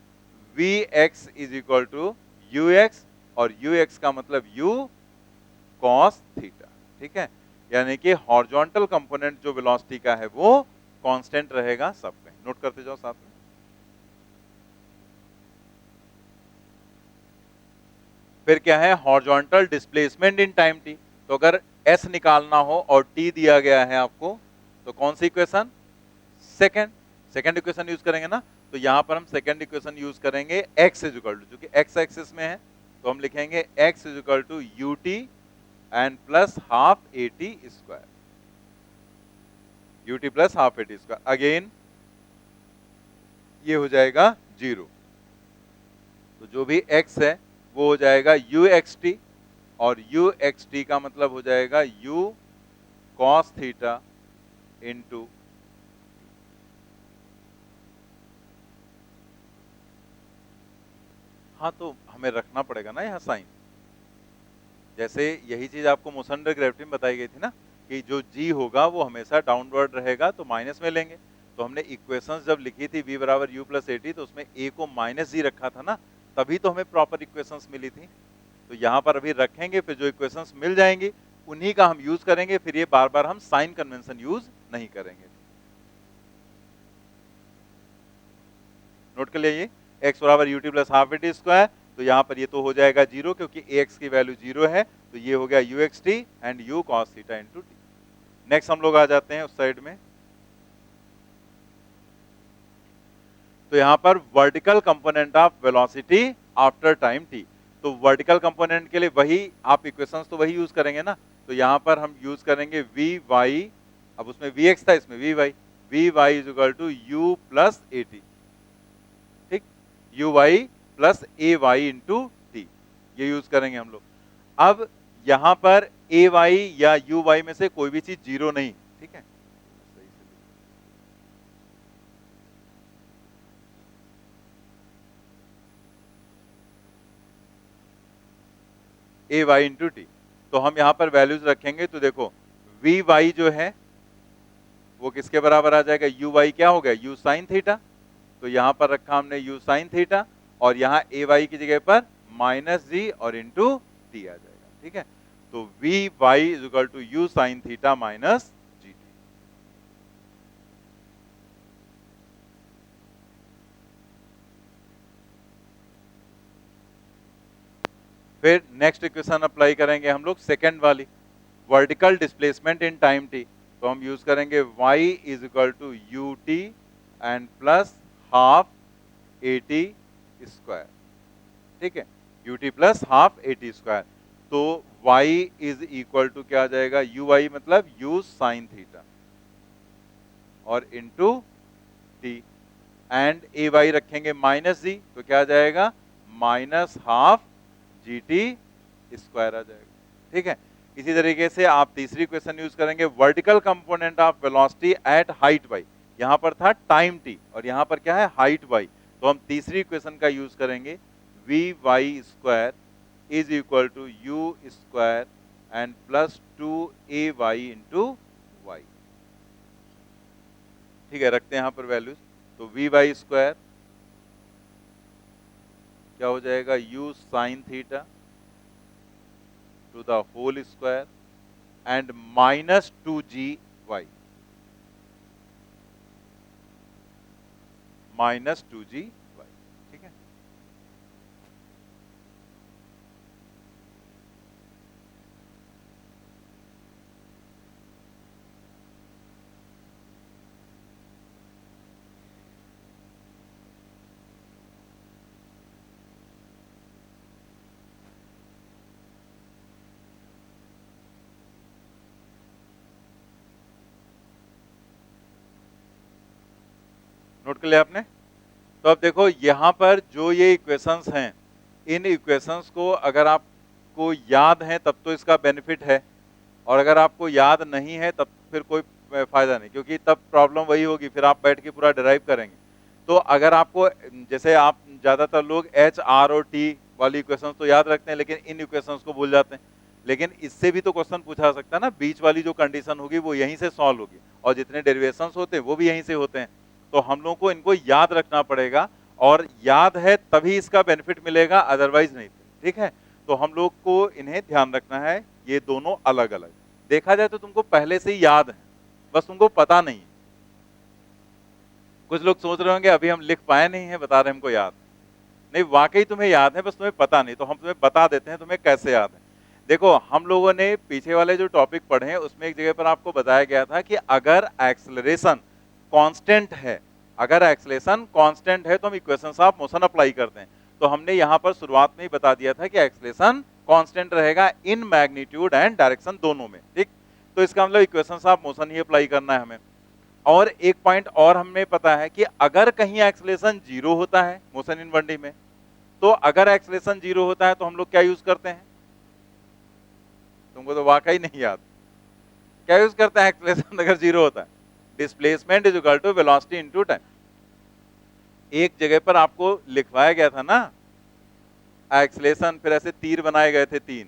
A: v x is equal to u x, और यू एक्स का मतलब यू कॉस थीटा। ठीक है, यानी कि हॉरिजॉन्टल कंपोनेंट जो वेलोसिटी का है वो कांस्टेंट रहेगा सब पे। नोट करते जाओ साथ में। फिर क्या है, horizontal displacement in time t. तो अगर एस निकालना हो और टी दिया गया है आपको, तो कौन सी इक्वेशन, सेकंड इक्वेशन यूज करेंगे ना। तो यहां पर हम सेकंड इक्वेशन यूज करेंगे, एक्स इज इक्वल टू, क्योंकि एक्स एक्सिस में है तो हम लिखेंगे x is equal to u t and plus half a t square, u t plus half a t square. Again ये हो जाएगा जीरो, तो जो भी x है वो हो जाएगा यू एक्स टी, और यू एक्स टी का मतलब हो जाएगा यू कॉस थीटा इंटू। हाँ, तो हमें रखना पड़ेगा ना यहाँ साइन। जैसे यही चीज आपको मोशन अंडर ग्रेविटी में बताई गई थी ना, कि जो g होगा वो हमेशा डाउनवर्ड रहेगा, तो माइनस में लेंगे। तो हमने इक्वेशंस जब लिखी थी v बराबर u प्लस ए टी, तो उसमें a को माइनस जी रखा था ना, तभी तो हमें प्रॉपर इक्वेशंस मिली थी। तो यहाँ पर अभी रखेंगे, फिर जो इक्वेशंस मिल जाएंगी उन्हीं का हम यूज करेंगे, फिर ये बार बार हम साइन कन्वेंशन यूज नहीं करेंगे। नोट कर लिए, x बराबर u t plus half a t square, तो यहाँ पर ये तो हो जाएगा जीरो, क्योंकि ax की वैल्यू जीरो है, तो ये हो गया you x T and you cos theta into T. Next हम लोग आ जाते हैं उस साइड में। तो यहाँ पर vertical component of velocity after time t. तो वर्टिकल कंपोनेंट के लिए वही आप इक्वेशंस तो वही यूज करेंगे ना। तो यहाँ पर हम यूज करेंगे वी वाई, अब उसमें वी एक्स था, इसमें v y is equal to u plus a t. ठीक, u y plus a y into t, ये यूज करेंगे हम लोग। अब यहां पर ए वाई या यू वाई में से कोई भी चीज जीरो नहीं, ठीक है। ए वाई इंटू टी, तो हम यहां पर वैल्यूज रखेंगे। तो देखो वी वाई जो है वो किसके बराबर आ जाएगा, यू वाई क्या हो गया, यू साइन थीटा। तो यहां पर रखा हमने यू साइन थीटा, और यहाँ ए वाई की जगह पर माइनस जी और इंटू टी आ जाएगा। ठीक है, तो v y is equal to u sine theta minus g t. फिर नेक्स्ट इक्वेशन अप्लाई करेंगे हम लोग, सेकेंड वाली, vertical displacement in time t. तो हम यूज करेंगे y is equal to u t and plus half a t square. ठीक है, u t plus half a t square. तो y इज इक्वल टू क्या आ जाएगा, यू वाई मतलब यू साइन थीटा और into T, and a y रखेंगे minus g, तो क्या आ जाएगा, माइनस हाफ जी टी स्क्वायर आ जाएगा। ठीक है, इसी तरीके से आप तीसरी क्वेश्चन यूज करेंगे, vertical component of velocity at height y. यहां पर था टाइम टी और यहां पर क्या है, हाइट वाई। तो हम तीसरी क्वेश्चन का यूज करेंगे, v Y square is equal to u square and plus two a y into y. ठीक है, रखते हैं यहां पर वैल्यूज। तो वी वाई स्क्वायर क्या हो जाएगा, u sine theta to the whole square and minus two g y, minus two g y. ठीक है, नोट कर लिया आपने? तो अब देखो यहाँ पर जो ये इक्वेशंस हैं, इन इक्वेशंस को अगर आपको याद है तब तो इसका बेनिफिट है, और अगर आपको याद नहीं है तब फिर कोई फायदा नहीं, क्योंकि तब प्रॉब्लम वही होगी, फिर आप बैठ के पूरा डिराइव करेंगे। तो अगर आपको, जैसे आप ज्यादातर लोग एच आर और टी वाली इक्वेशंस तो याद रखते हैं, लेकिन इन इक्वेशंस को भूल जाते हैं। लेकिन इससे भी तो क्वेश्चन पूछा सकता है ना, बीच वाली जो कंडीशन होगी वो यहीं से सॉल्व होगी, और जितने डेरिवेशंस होते हैं वो भी यहीं से होते हैं। तो हम लोगों को इनको याद रखना पड़ेगा, और याद है तभी इसका बेनिफिट मिलेगा, अदरवाइज नहीं। ठीक है, तो हम लोग को इन्हें ध्यान रखना है, ये दोनों अलग अलग। देखा जाए तो तुमको पहले से ही याद है, बस तुमको पता नहीं है। कुछ लोग सोच रहे होंगे अभी हम लिख पाए नहीं है, बता रहे हमको याद नहीं, वाकई तुम्हें याद है, बस तुम्हें पता नहीं। तो हम तुम्हें बता देते हैं तुम्हें कैसे याद है। देखो हम लोगों ने पीछे वाले जो टॉपिक पढ़े हैं उसमें एक जगह पर आपको बताया गया था कि अगर एक्सेलरेशन कांस्टेंट है, अगर एक्सेलरेशन कांस्टेंट है तो हम इक्वेशंस ऑफ मोशन अप्लाई करते हैं। तो हमने यहां पर शुरुआत में ही बता दिया था कि एक्सेलरेशन कांस्टेंट रहेगा इन मैग्नीट्यूड एंड डायरेक्शन दोनों में। ठीक, तो इसका मतलब equations of motion he apply करना है हमें। और एक पॉइंट और हमें पता है कि अगर कहीं एक्सेलरेशन जीरो होता है मोशन इन 1D में, तो अगर एक्सेलरेशन जीरो होता है तो हम लोग क्या यूज करते हैं? तुमको तो वाकई नहीं याद, क्या यूज करते हैं एक्सेलरेशन अगर जीरो होता है? Displacement is equal to velocity into time. एक जगह पर आपको लिखवाया गया था ना एक्सेलरेशन, फिर ऐसे तीर बनाए गए थे 3,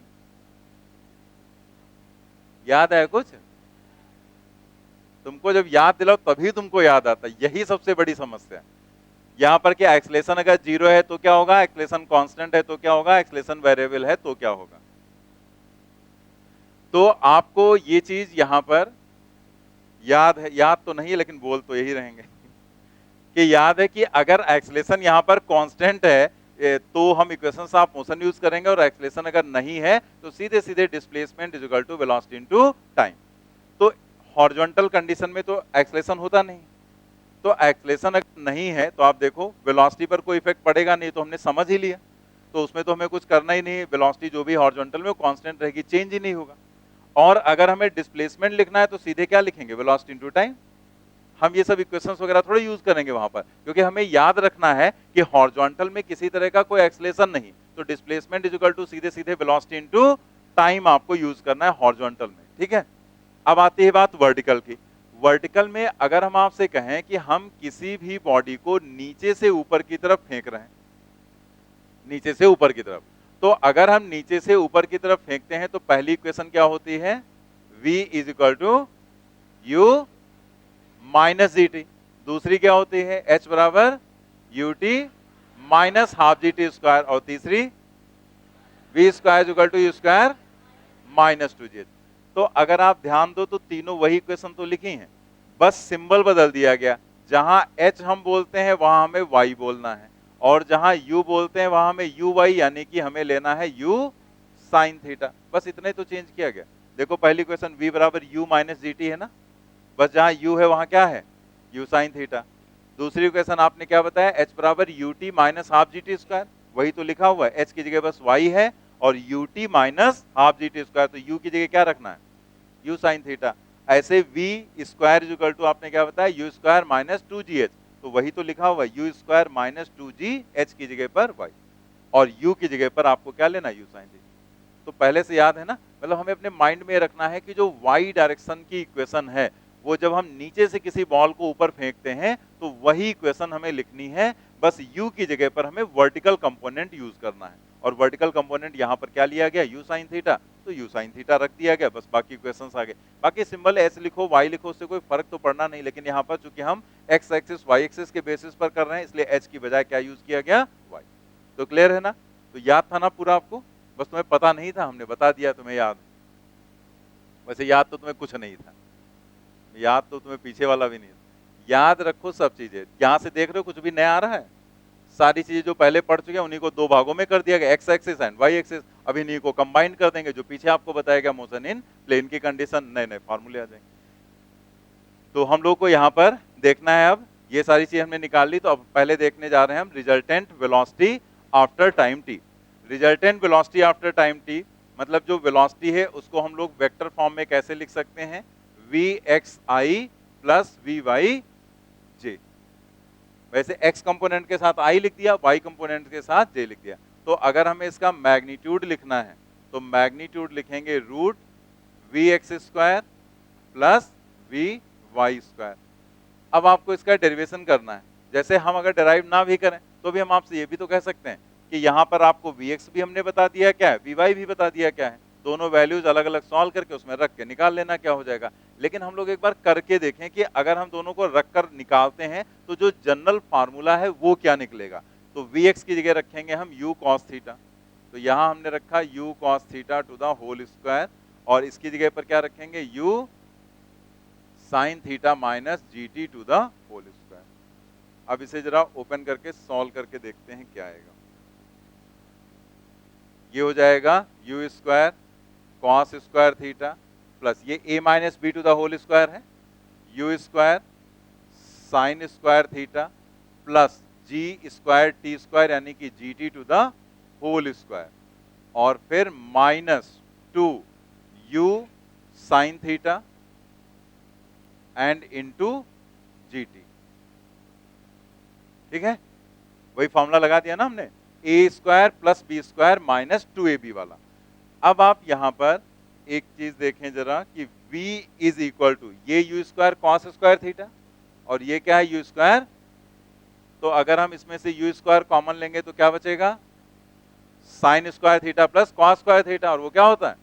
A: याद है कुछ? तुमको जब याद दिलाओ तभी तुमको याद आता है, यही सबसे बड़ी समस्या है। यहां पर क्या एक्सेलरेशन अगर जीरो है तो क्या होगा, एक्सेलरेशन कांस्टेंट है तो क्या होगा, एक्सेलरेशन वेरिएबल है तो क्या होगा। तो आपको ये चीज यहां पर याद है, याद तो नहीं है लेकिन बोल तो यही रहेंगे कि याद है कि अगर एक्सेलरेशन यहां पर कांस्टेंट है तो हम इक्वेशंस ऑफ मोशन यूज करेंगे, और एक्सेलरेशन अगर नहीं है तो सीधे सीधे displacement is equal to velocity into time. तो हॉरिजॉन्टल कंडीशन में तो एक्सेलरेशन होता नहीं, तो एक्सेलरेशन अगर नहीं है तो आप देखो वेलोसिटी पर कोई इफेक्ट पड़ेगा नहीं, तो हमने समझ ही लिया, तो उसमें तो हमें कुछ करना ही नहीं। वेलोसिटी जो भी हॉरिजॉन्टल में वो कांस्टेंट रहेगी, चेंज ही नहीं होगा। और अगर हमें डिस्प्लेसमेंट लिखना है तो सीधे क्या लिखेंगे, वेलोसिटी इनटू टाइम। हम ये सब इक्वेशंस वगैरह थोड़ा यूज करेंगे वहां पर, क्योंकि हमें याद रखना है कि हॉरिजॉन्टल में किसी तरह का कोई एक्सेलरेशन नहीं, तो डिस्प्लेसमेंट इज इक्वल टू सीधे सीधे वेलोसिटी इनटू टाइम आपको यूज करना है हॉरिजॉन्टल में। ठीक है, अब आती है बात वर्टिकल की। वर्टिकल में अगर हम आपसे कहें कि हम किसी भी बॉडी को नीचे से ऊपर की तरफ फेंक रहे हैं, नीचे से ऊपर की तरफ, तो अगर हम नीचे से ऊपर की तरफ फेंकते हैं तो पहली इक्वेशन क्या होती है, v is equal to u minus g t. दूसरी क्या होती है, h बराबर यू टी माइनस हाफ जी टी स्क्वायर, और तीसरी v square is equal to u square minus 2g। तो अगर आप ध्यान दो तो तीनों वही इक्वेशन तो लिखी हैं, बस सिंबल बदल दिया गया। जहां h हम बोलते हैं वहां हमें y बोलना है, और जहां u बोलते हैं वहां हमें u y, यानी कि हमें लेना है u साइन थीटा। बस इतना ही तो चेंज किया गया। देखो पहली क्वेश्चन v बराबर u माइनस जी टी है ना, बस जहां u है वहां क्या है, u साइन थीटा। दूसरी क्वेश्चन आपने क्या बताया, h बराबर यू टी माइनस हाफ जी टी स्क्वायर, वही तो लिखा हुआ है, h की जगह बस y है, और यू टी माइनस हाफ जी टी स्क्वायर, तो u की जगह क्या रखना है, u साइन थीटा। ऐसे v square is equal to आपने क्या बताया, u स्क्वायर माइनस 2gh, तो वही तो लिखा हुआ है, u स्क्वायर माइनस 2gh की जगह पर y, और u की जगह पर आपको क्या लेना है, u साइन थीटा। तो पहले से याद है ना, मतलब हमें अपने माइंड में रखना है कि जो y डायरेक्शन की इक्वेशन है वो जब हम नीचे से किसी बॉल को ऊपर फेंकते हैं तो वही इक्वेशन हमें लिखनी है, बस u की जगह पर हमें वर्टिकल कंपोनेंट यूज करना है। और वर्टिकल कंपोनेंट यहां पर क्या लिया गया, u साइन थीटा, तो u साइन थीटा रख दिया गया, बस बाकी इक्वेशंस आ गए। बाकी सिंबल s लिखो y लिखो, उससे कोई फर्क तो पड़ना नहीं, लेकिन यहाँ पर चूंकि हम x एक्सिस y एक्सिस के बेसिस पर कर रहे हैं इसलिए h की बजाय क्या यूज किया गया, y। तो क्लियर है ना, तो याद था ना पूरा आपको, बस तुम्हें पता नहीं था, हमने बता दिया तुम्हें याद। वैसे याद तो तुम्हें कुछ नहीं था, याद तो तुम्हें पीछे वाला भी नहीं था। याद रखो सब चीजें, यहां से देख रहे हो कुछ भी नया आ रहा है, सारी चीजें जो पहले पढ़ चुके हैं उन्हीं को दो भागों में कर दिया गया, x axis and y axis. अब इन्हीं को कंबाइन कर देंगे, जो पीछे आपको बताया गया मोशन इन प्लेन की कंडीशन, नए नए फार्मूले आ जाएंगे। तो हम लोग को यहाँ पर देखना है, अब ये सारी चीज हमने निकाल ली, तो अब पहले देखने जा रहे हैं हम resultant velocity after time T. Resultant velocity after time T मतलब जो वेलोसिटी है उसको हम लोग वेक्टर फॉर्म में कैसे लिख सकते हैं, v x i plus v y j. वैसे x कंपोनेंट के साथ i लिख दिया, y कंपोनेंट के साथ j लिख दिया। तो अगर हमें इसका मैग्नीट्यूड लिखना है तो मैग्नीट्यूड लिखेंगे root vx square plus vy square. अब आपको इसका डेरिवेशन करना है। जैसे हम अगर डेराइव ना भी करें तो भी हम आपसे ये भी तो कह सकते हैं कि यहाँ पर आपको vx भी हमने बता दिया क्या है, vy भी बता दिया क्या है, दोनों वैल्यूज अलग अलग सॉल्व करके उसमें रख के निकाल लेना क्या हो जाएगा। लेकिन हम लोग एक बार करके देखें कि अगर हम दोनों को रख कर निकालते हैं तो जो जनरल फार्मूला है वो क्या निकलेगा। तो vx की जगह रखेंगे हम u cos थीटा, तो यहाँ हमने रखा u cos theta to the whole square, और इसकी जगह पर क्या रखेंगे u sin theta minus gt to the whole square. अब इसे जरा ओपन करके सॉल्व करके देखते हैं क्या आएगा। ये हो जाएगा u square cos square theta plus ये a minus b to the whole square है, u square sine square theta plus g square t square यानी कि gt to the whole square, और फिर minus 2u sine theta and into gt। ठीक है, वही formula लगा दिया ना हमने, a square plus b square minus 2ab वाला। अब आप यहां पर एक चीज देखें जरा कि v इज इक्वल टू ये u square cos square theta और ये क्या है u स्क्वायर, तो अगर हम इसमें से u स्क्वायर कॉमन लेंगे तो क्या बचेगा, sign square theta plus cos square theta, और वो क्या होता है,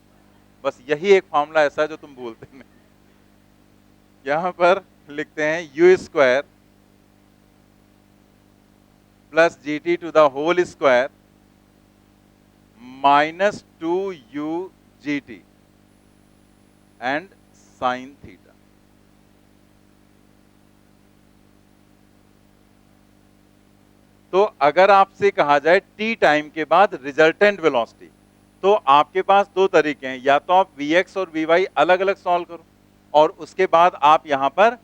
A: बस यही एक फॉर्मूला ऐसा है जो तुम भूलते नहीं। यहां पर लिखते हैं u square plus gt to the whole square minus 2u gt and sine theta. तो अगर आपसे कहा जाए t टाइम के बाद रिजल्टेंट वेलोसिटी, तो आपके पास दो तरीके हैं, या तो आप vx और vy अलग अलग सॉल्व करो और उसके बाद आप यहां पर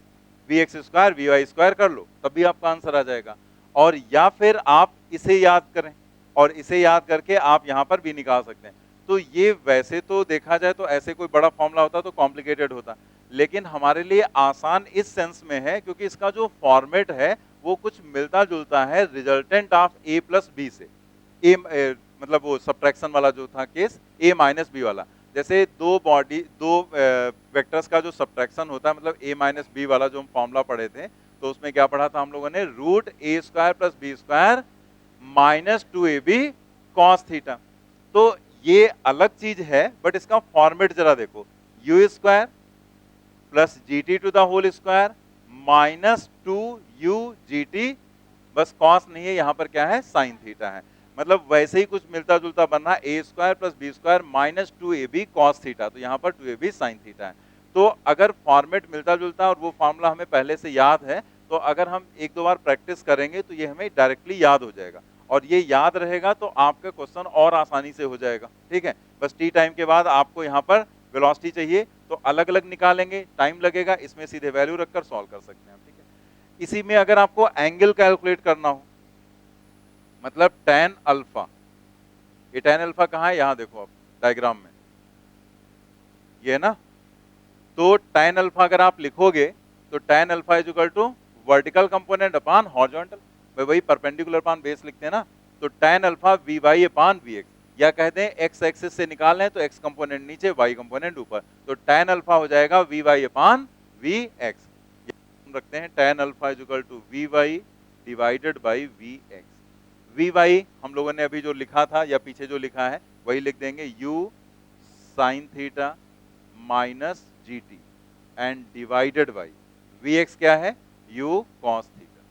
A: vx स्क्वायर vy स्क्वायर कर लो, तब भी आपका आंसर आ जाएगा, और या फिर आप इसे याद करें और इसे याद करके आप यहां पर भी निकाल सकते हैं। तो ये वैसे तो देखा जाए तो ऐसे कोई बड़ा फॉर्मूला होता तो कॉम्प्लिकेटेड होता, लेकिन हमारे लिए आसान इस सेंस में है क्योंकि इसका जो फॉर्मेट है वो कुछ मिलता जुलता है resultant of a plus b से। मतलब वो सब्ट्रैक्शन वाला जो था केस a माइनस बी वाला, जैसे दो वेक्टर्स का जो सब्ट्रैक्शन होता है, मतलब a माइनस बी वाला जो हम फॉर्मूला पढ़े थे, तो उसमें क्या पढ़ा था हम लोगों ने, root a square plus b square minus 2ab cos theta. तो ये अलग चीज है बट इसका फॉर्मेट जरा देखो, u square plus gt to the whole square minus 2u gt, बस कॉस नहीं है, यहां पर क्या है, साइन थीटा है, मतलब वैसे ही कुछ मिलता जुलता बनना, a square plus b square minus 2ab cos theta, तो यहां पर 2ab साइन थीटा है। तो अगर फॉर्मेट मिलता जुलता और वो फॉर्मूला हमें पहले से याद है, तो अगर हम एक दो बार प्रैक्टिस करेंगे तो ये हमें डायरेक्टली याद हो जाएगा, और ये याद रहेगा तो आपका क्वेश्चन और आसानी से हो जाएगा। ठीक है, बस टी टाइम के बाद आपको यहाँ पर वेलोसिटी चाहिए तो अलग अलग निकालेंगे, टाइम लगेगा, इसमें सीधे वैल्यू रखकर सॉल्व कर सकते हैं। ठीक है, इसी में अगर आपको एंगल कैलकुलेट करना हो, मतलब tan अल्फा, ये tan अल्फा कहाँ है, यहाँ देखो आप डायग्राम में, ये है ना, तो tan अल्फा अगर आप लिखोगे तो tan alpha is equal to vertical component upon horizontal, वही परपेंडिकुलर अपॉन बेस लिखते हैं ना, तो tan alpha v upon v x, या कह दें x एक्सिस से निकालना है तो x कंपोनेंट नीचे y कंपोनेंट ऊपर, तो tan अल्फा हो जाएगा वी अपॉन वी एक्स, रखते हैं tan alpha is equal to v divided by v x. V हम लोगों ने अभी जो लिखा था या पीछे जो लिखा है वही लिख देंगे, u sine theta minus g t and divided by v x क्या है, u cos theta,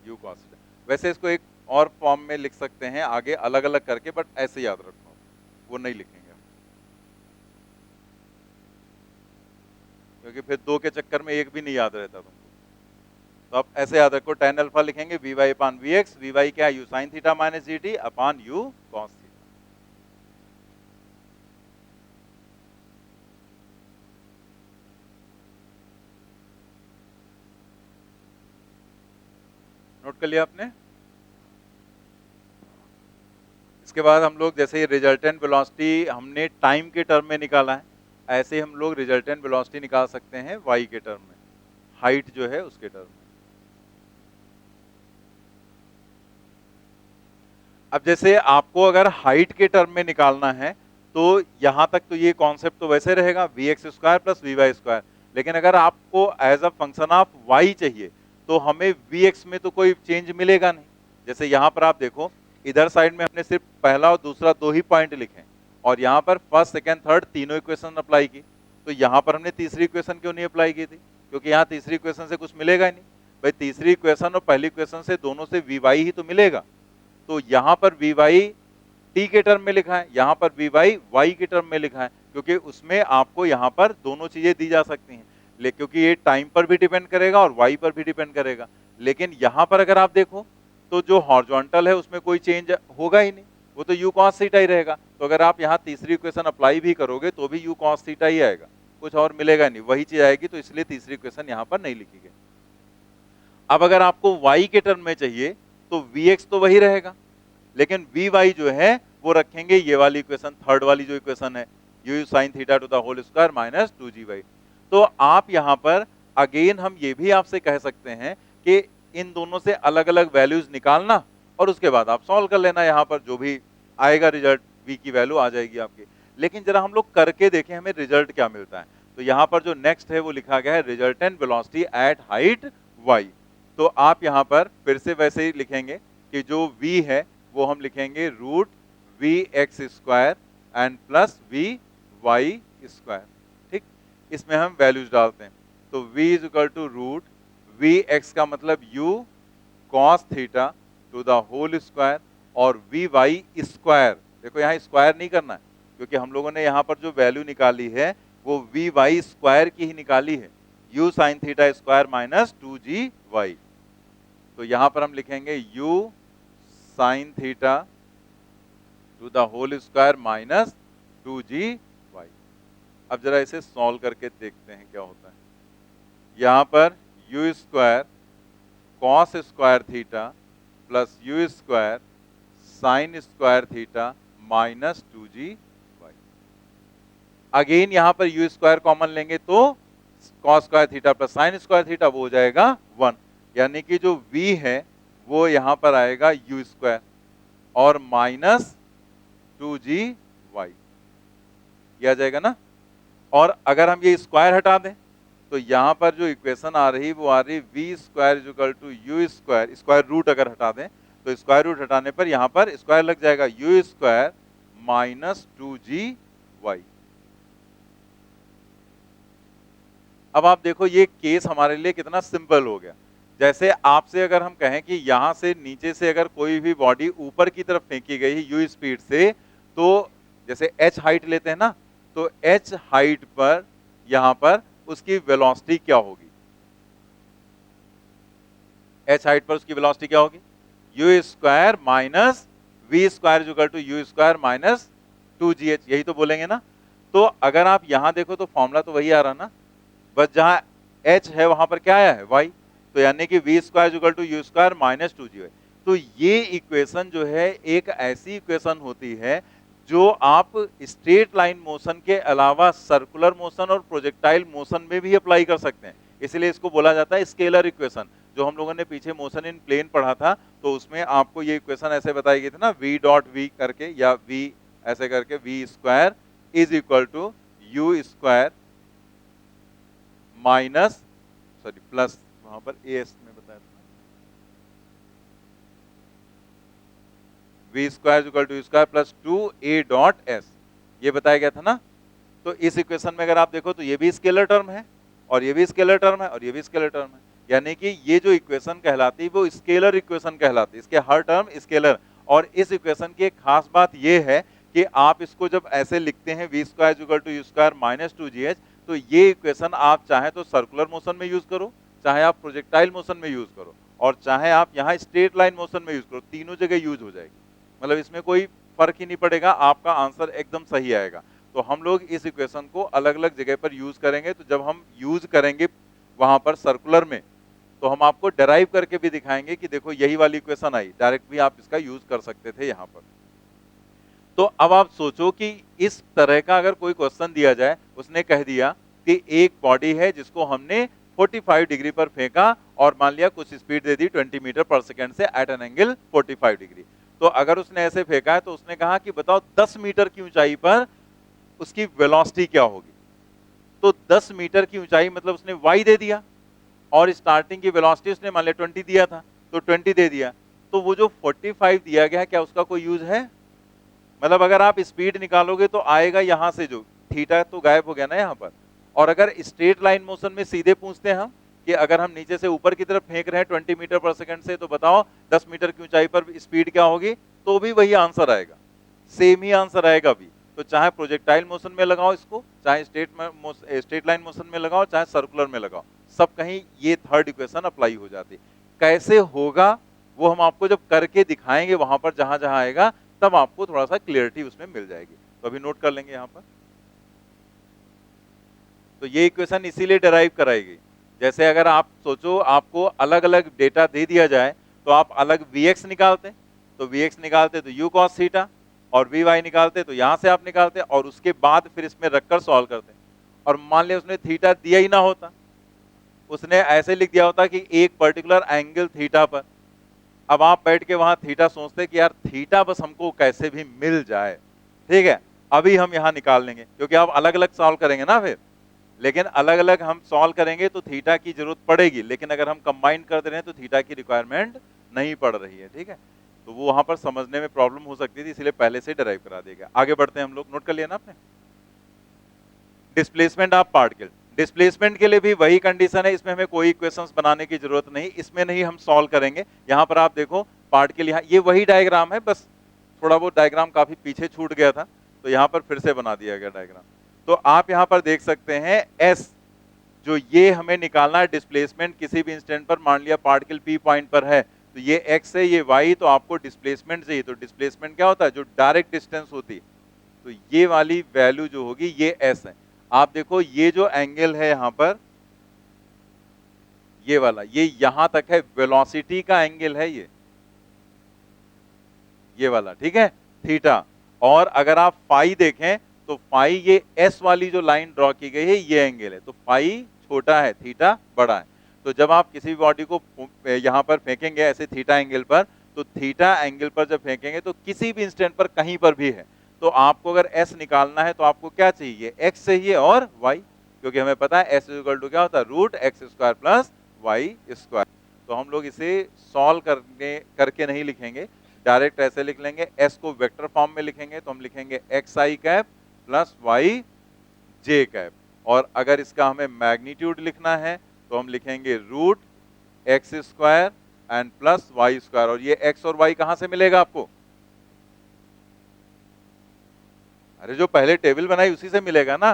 A: u cos theta. वैसे इसको एक और फॉर्म में लिख सकते हैं आगे अलग अलग करके, बट ऐसे याद रखो, वो नहीं लिखेंगे क्योंकि फिर दो के चक्कर में एक भी नहीं याद रहता तुमको। तो आप ऐसे याद रखो, tan अल्फा लिखेंगे v y upon v x, v y क्या है, u sine theta minus g t upon u cos theta. Note कर लिया आपने। इसके बाद हम लोग जैसे रिजल्टेंट वेलोसिटी हमने टाइम के टर्म में निकाला है, ऐसे हम लोग रिजल्टेंट वेलोसिटी निकाल सकते हैं y के टर्म में, हाइट जो है उसके टर्म में। अब जैसे आपको अगर हाइट के टर्म में निकालना है तो यहां तक तो ये कॉन्सेप्ट तो वैसे रहेगा vx square plus vy square, लेकिन अगर आपको as a function of y चाहिए तो हमें vx में तो कोई चेंज मिलेगा नहीं। जैसे यहां पर आप देखो, इधर साइड में हमने सिर्फ पहला और दूसरा दो ही पॉइंट लिखे और यहां पर फर्स्ट सेकंड थर्ड तीनों इक्वेशन अप्लाई की, तो यहां पर हमने तीसरी इक्वेशन क्यों नहीं अप्लाई की थी? क्योंकि यहां तीसरी इक्वेशन से कुछ मिलेगा ही नहीं। भाई तीसरी इक्वेशन और पहली इक्वेशन से दोनों से vy ही तो मिलेगा, तो यहां पर vy t के टर्म में लिखा है, यहां पर vy y के टर्म में लिखा है, क्योंकि उसमें आपको यहां पर दोनों चीजें दी जा सकती हैं, लेकिन क्योंकि ये टाइम पर भी डिपेंड करेगा और y पर भी डिपेंड करेगा। लेकिन यहां पर अगर आप देखो तो जो हॉरिजॉन्टल है उसमें कोई चेंज होगा ही नहीं, वो तो u cos थीटा ही रहेगा। तो अगर आप यहाँ तीसरी इक्वेशन अप्लाई भी करोगे तो भी u cos थीटा ही आएगा, कुछ और मिलेगा नहीं, वही चीज आएगी, तो इसलिए तीसरी इक्वेशन यहाँ पर नहीं लिखी गई। अब अगर आपको y के टर्म में चाहिए तो vx तो वही रहेगा, लेकिन vy जो है वो रखेंगे ये वाली इक्वेशन, थर्ड वाली जो इक्वेशन है u sin theta to the whole square minus 2gy। तो आप यहाँ पर अगेन हम ये भी आपसे कह सकते हैं कि इन दोनों से अलग अलग वैल्यूज निकालना और उसके बाद आप सॉल्व कर लेना, यहाँ पर जो भी आएगा रिजल्ट v की वैल्यू आ जाएगी आपकी। लेकिन जरा हम लोग करके देखें हमें रिजल्ट क्या मिलता है। तो यहाँ पर जो नेक्स्ट है वो लिखा गया है resultant velocity at height y। तो आप यहाँ पर फिर से वैसे ही लिखेंगे कि जो v है वो हम लिखेंगे root v x square and plus v Y square. ठीक, इसमें हम वैल्यूज डालते हैं, तो v is equal to root v x का मतलब u cos theta to the whole square और वी वाई स्क्वायर, देखो यहाँ स्क्वायर नहीं करना है क्योंकि हम लोगों ने यहाँ पर जो वैल्यू निकाली है वो वी वाई स्क्वायर की ही निकाली है, u sin theta square minus 2gy। तो यहाँ पर हम लिखेंगे u sin theta to the whole square minus 2gy। अब जरा इसे सॉल्व करके देखते हैं क्या होता है। यहाँ पर u square cos square theta plus u square sine square theta minus 2gy। Again यहाँ पर u स्क्वायर कॉमन लेंगे तो cos square theta plus sign square theta वो हो जाएगा 1, यानी कि जो v है वो यहाँ पर आएगा u स्क्वायर और माइनस 2gy, ये आ जाएगा ना। और अगर हम ये स्क्वायर हटा दें तो यहाँ पर जो इक्वेशन आ रही वो आ रही v square is equal to u स्क्वायर, स्क्वायर रूट अगर हटा दें तो स्क्वायर रूट हटाने पर यहाँ पर स्क्वायर लग जाएगा u स्क्वायर माइनस 2gy। अब आप देखो ये केस हमारे लिए कितना सिंपल हो गया। जैसे आपसे अगर हम कहें कि यहां से नीचे से अगर कोई भी बॉडी ऊपर की तरफ फेंकी गई है u स्पीड से, तो जैसे h हाइट लेते हैं ना, तो h हाइट पर यहां पर उसकी वेलोसिटी क्या होगी? h हाइट पर उसकी वेलोसिटी क्या होगी? u square minus v square equal to u square minus 2gh, यही तो बोलेंगे ना। तो अगर आप यहां देखो तो फॉर्मूला तो वही आ रहा ना, बस जहां h है वहां पर क्या आया है y, तो यानी कि v square equal to u square minus 2gy। तो ये इक्वेशन जो है एक ऐसी इक्वेशन होती है जो आप स्ट्रेट लाइन मोशन के अलावा सर्कुलर मोशन और प्रोजेक्टाइल मोशन में भी अप्लाई कर सकते हैं, इसलिए इसको बोला जाता है स्केलर इक्वेशन। जो हम लोगों ने पीछे मोशन इन प्लेन पढ़ा था तो उसमें आपको ये इक्वेशन ऐसे बताई गई थी ना, v डॉट v करके या v ऐसे करके, v square is equal to u square minus sorry plus, वहां पर एस में बताया था v square equal to square plus 2a dot s, ये बताया गया था ना। तो इस इक्वेशन में अगर आप देखो तो ये भी स्केलर टर्म है और ये भी स्केलर टर्म है और ये भी स्केलर टर्म है, यानी कि ये जो इक्वेशन कहलाती है वो स्केलर इक्वेशन कहलाती है, इसके हर टर्म स्केलर। और इस इक्वेशन की एक खास बात ये है कि आप इसको जब ऐसे लिखते हैं v square equal to u square minus 2gh, तो ये इक्वेशन आप चाहे तो सर्कुलर मोशन में यूज करो, चाहे आप प्रोजेक्टाइल मोशन में यूज करो और चाहे आप यहाँ स्ट्रेट लाइन मोशन में यूज करो, तीनों जगह यूज हो जाएगी, मतलब इसमें कोई फर्क ही नहीं पड़ेगा, आपका आंसर एकदम सही आएगा। तो हम लोग इस इक्वेशन को अलग अलग जगह पर यूज करेंगे, तो जब हम यूज करेंगे वहां पर सर्कुलर में तो हम आपको डेराइव करके भी दिखाएंगे कि देखो यही वाली इक्वेशन आई, डायरेक्ट भी आप इसका यूज कर सकते थे यहाँ पर। तो अब आप सोचो कि इस तरह का अगर कोई क्वेश्चन दिया जाए, उसने कह दिया कि एक बॉडी है जिसको हमने 45 डिग्री पर फेंका और मान लिया कुछ स्पीड दे दी 20 मीटर पर सेकंड से एट एन एंगल 45 डिग्री, तो अगर उसने ऐसे फेंका है तो उसने कहा कि बताओ 10 मीटर की ऊंचाई पर उसकी वेलोसिटी क्या होगी। तो 10 मीटर की ऊंचाई मतलब उसने y दे दिया और स्टार्टिंग की वेलोसिटी उसने मान लिया 20 दिया था तो 20 दे दिया। तो वो जो 45 दिया गया है क्या उसका कोई यूज है? मतलब अगर आप स्पीड निकालोगे तो आएगा यहां से, जो थीटा तो गायब हो गया ना यहां पर। और अगर स्ट्रेट लाइन मोशन में सीधे पूछते हैं हम कि अगर हम नीचे से ऊपर की तरफ फेंक रहे हैं 20 मीटर पर सेकंड से, तो बताओ 10 मीटर की ऊंचाई पर स्पीड क्या होगी, तो भी वही आंसर आएगा, सेम ही आंसर आएगा भी। तो चाहे प्रोजेक्टाइल मोशन में लगाओ इसको, चाहे स्ट्रेट लाइन मोशन में लगाओ, चाहे सर्कुलर में लगाओ, सब कहीं ये थर्ड इक्वेशन अप्लाई हो जाती। कैसे होगा वो हम आपको जब करके दिखाएंगे वहां पर जहां जहां आएगा, तब आपको थोड़ा सा क्लियरिटी उसमें मिल जाएगी। तो अभी नोट कर लेंगे यहां पर। तो ये इक्वेशन इसीलिए डिराइव कराई गई। जैसे अगर आप सोचो आपको अलग अलग डेटा दे दिया जाए तो आप अलग Vx निकालते, तो Vx निकालते तो u cos थीटा, और Vy निकालते तो यहां से आप निकालते और उसके बाद फिर इसमें रखकर सॉल्व करते। और मान लिया उसने थीटा दिया ही ना होता, उसने ऐसे लिख दिया होता कि एक पर्टिकुलर एंगल थीटा पर। अब आप बैठ के वहां थीटा सोचते कि यार थीटा बस हमको कैसे भी मिल जाए, ठीक है अभी हम यहां निकाल लेंगे, क्योंकि आप अलग अलग सॉल्व करेंगे ना फिर। लेकिन अलग अलग हम सॉल्व करेंगे तो थीटा की जरूरत पड़ेगी, लेकिन अगर हम कंबाइन कर दे रहे हैं तो थीटा की रिक्वायरमेंट नहीं पड़ रही है, ठीक है। तो वो वहां पर समझने में प्रॉब्लम हो सकती थी, इसलिए पहले से डिराइव करा दिया गया। आगे बढ़ते हैं हम लोग, नोट कर लिया ना आपने। डिस्प्लेसमेंट ऑफ पार्टिकल, डिस्प्लेसमेंट के लिए भी वही कंडीशन है, इसमें हमें कोई इक्वेशंस बनाने की जरूरत नहीं, इसमें नहीं हम सॉल्व करेंगे। यहां पर आप देखो पार्टिकल, यहाँ ये वही डायग्राम है, बस थोड़ा वो डायग्राम काफी पीछे छूट गया था, तो यहां पर फिर से बना दिया गया डायग्राम। तो आप यहां पर देख सकते हैं एस, जो ये हमें निकालना है डिस्प्लेसमेंट किसी भी इंस्टेंट पर, मान लिया पार्टिकल पी पॉइंट पर है, तो ये एक्स है ये वाई, तो आपको डिस्प्लेसमेंट चाहिए। तो डिस्प्लेसमेंट क्या होता है, जो डायरेक्ट डिस्टेंस होती, तो ये वाली वैल्यू जो होगी ये एस है। आप देखो ये जो एंगल है यहां पर, ये वाला, ये यहां तक है, वेलोसिटी का एंगल है ये वाला, ठीक है थीटा। और अगर आप फाई देखें तो फाई, ये एस वाली जो लाइन ड्रॉ की गई है ये एंगल है, तो फाई छोटा है थीटा बड़ा है। तो जब आप किसी भी बॉडी को यहां पर फेंकेंगे ऐसे थीटा एंगल पर, तो थीटा एंगल पर जब फेंकेंगे तो किसी भी इंस्टेंट पर कहीं पर भी है, तो आपको अगर एस निकालना है तो आपको क्या चाहिए, एक्स चाहिए और वाई, क्योंकि हमें पता है एस इक्वल टू क्या होता है, root x square plus y square. तो हम लोग इसे सॉल्व करके नहीं लिखेंगे, डायरेक्ट ऐसे लिख लेंगे। एस को वेक्टर फॉर्म में लिखेंगे तो हम लिखेंगे एक्स आई कैप प्लस वाई जे कैप, और अगर इसका हमें मैग्नीट्यूड लिखना है तो हम लिखेंगे root x square and plus y square. और ये एक्स और वाई कहां से मिलेगा आपको, अरे जो पहले टेबल बनाई उसी से मिलेगा ना,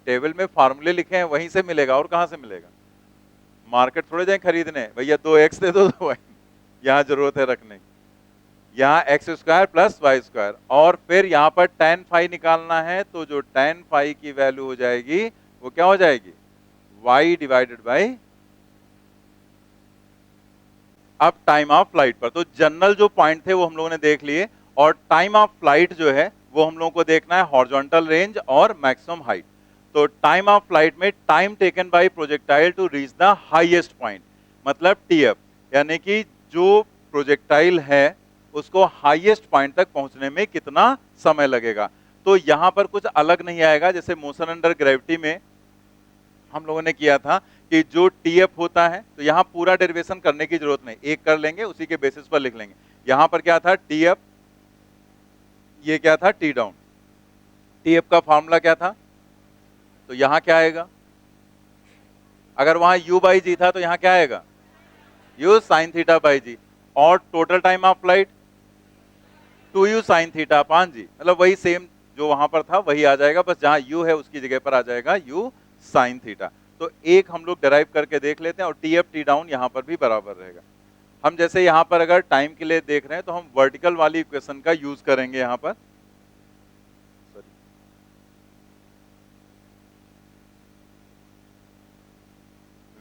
A: टेबल में फार्मूले लिखे हैं वहीं से मिलेगा, और कहां से मिलेगा। मार्केट थोड़े जाए खरीदने, भैया 2x दे दो, 2y, यहां जरूरत है रखने की। यहाँ x square plus y square, और फिर यहाँ पर tan फाई निकालना है, तो जो tan फाई की वैल्यू हो जाएगी वो क्या हो जाएगी, y डिवाइडेड बाई, अब टाइम ऑफ फ्लाइट पर। तो जनरल जो पॉइंट थे वो हम लोगों ने देख लिए, और टाइम ऑफ फ्लाइट जो है वो हम लोगों को देखना है हॉरिजॉन्टल रेंज और मैक्सिमम हाइट। तो टाइम ऑफ फ्लाइट में time taken by projectile to reach the highest point, मतलब टीएफ, यानी कि जो प्रोजेक्टाइल है उसको हाईएस्ट पॉइंट तक पहुंचने में कितना समय लगेगा। तो यहां पर कुछ अलग नहीं आएगा, जैसे मोशन अंडर ग्रेविटी में हम लोगों ने किया था कि जो टीएफ होता है, तो यहां पूरा डेरिवेशन करने की जरूरत नहीं, एक कर लेंगे उसी के बेसिस पर लिख लेंगे। यहां पर क्या था टीएफ, ये क्या था टी डाउन, टीएफ का फॉर्मूला क्या था, तो यहां क्या आएगा, अगर वहां u बाई जी था तो यहां क्या आएगा, u sine theta by g, और total time of flight 2u sine theta upon g, मतलब वही सेम जो वहां पर था वही आ जाएगा, बस जहां u है उसकी जगह पर आ जाएगा u साइन थीटा। तो एक हम लोग डिराइव करके देख लेते हैं, और टी एफ टी डाउन यहां पर भी बराबर रहेगा। हम जैसे यहां पर अगर टाइम के लिए देख रहे हैं तो हम वर्टिकल वाली इक्वेशन का यूज करेंगे यहां पर,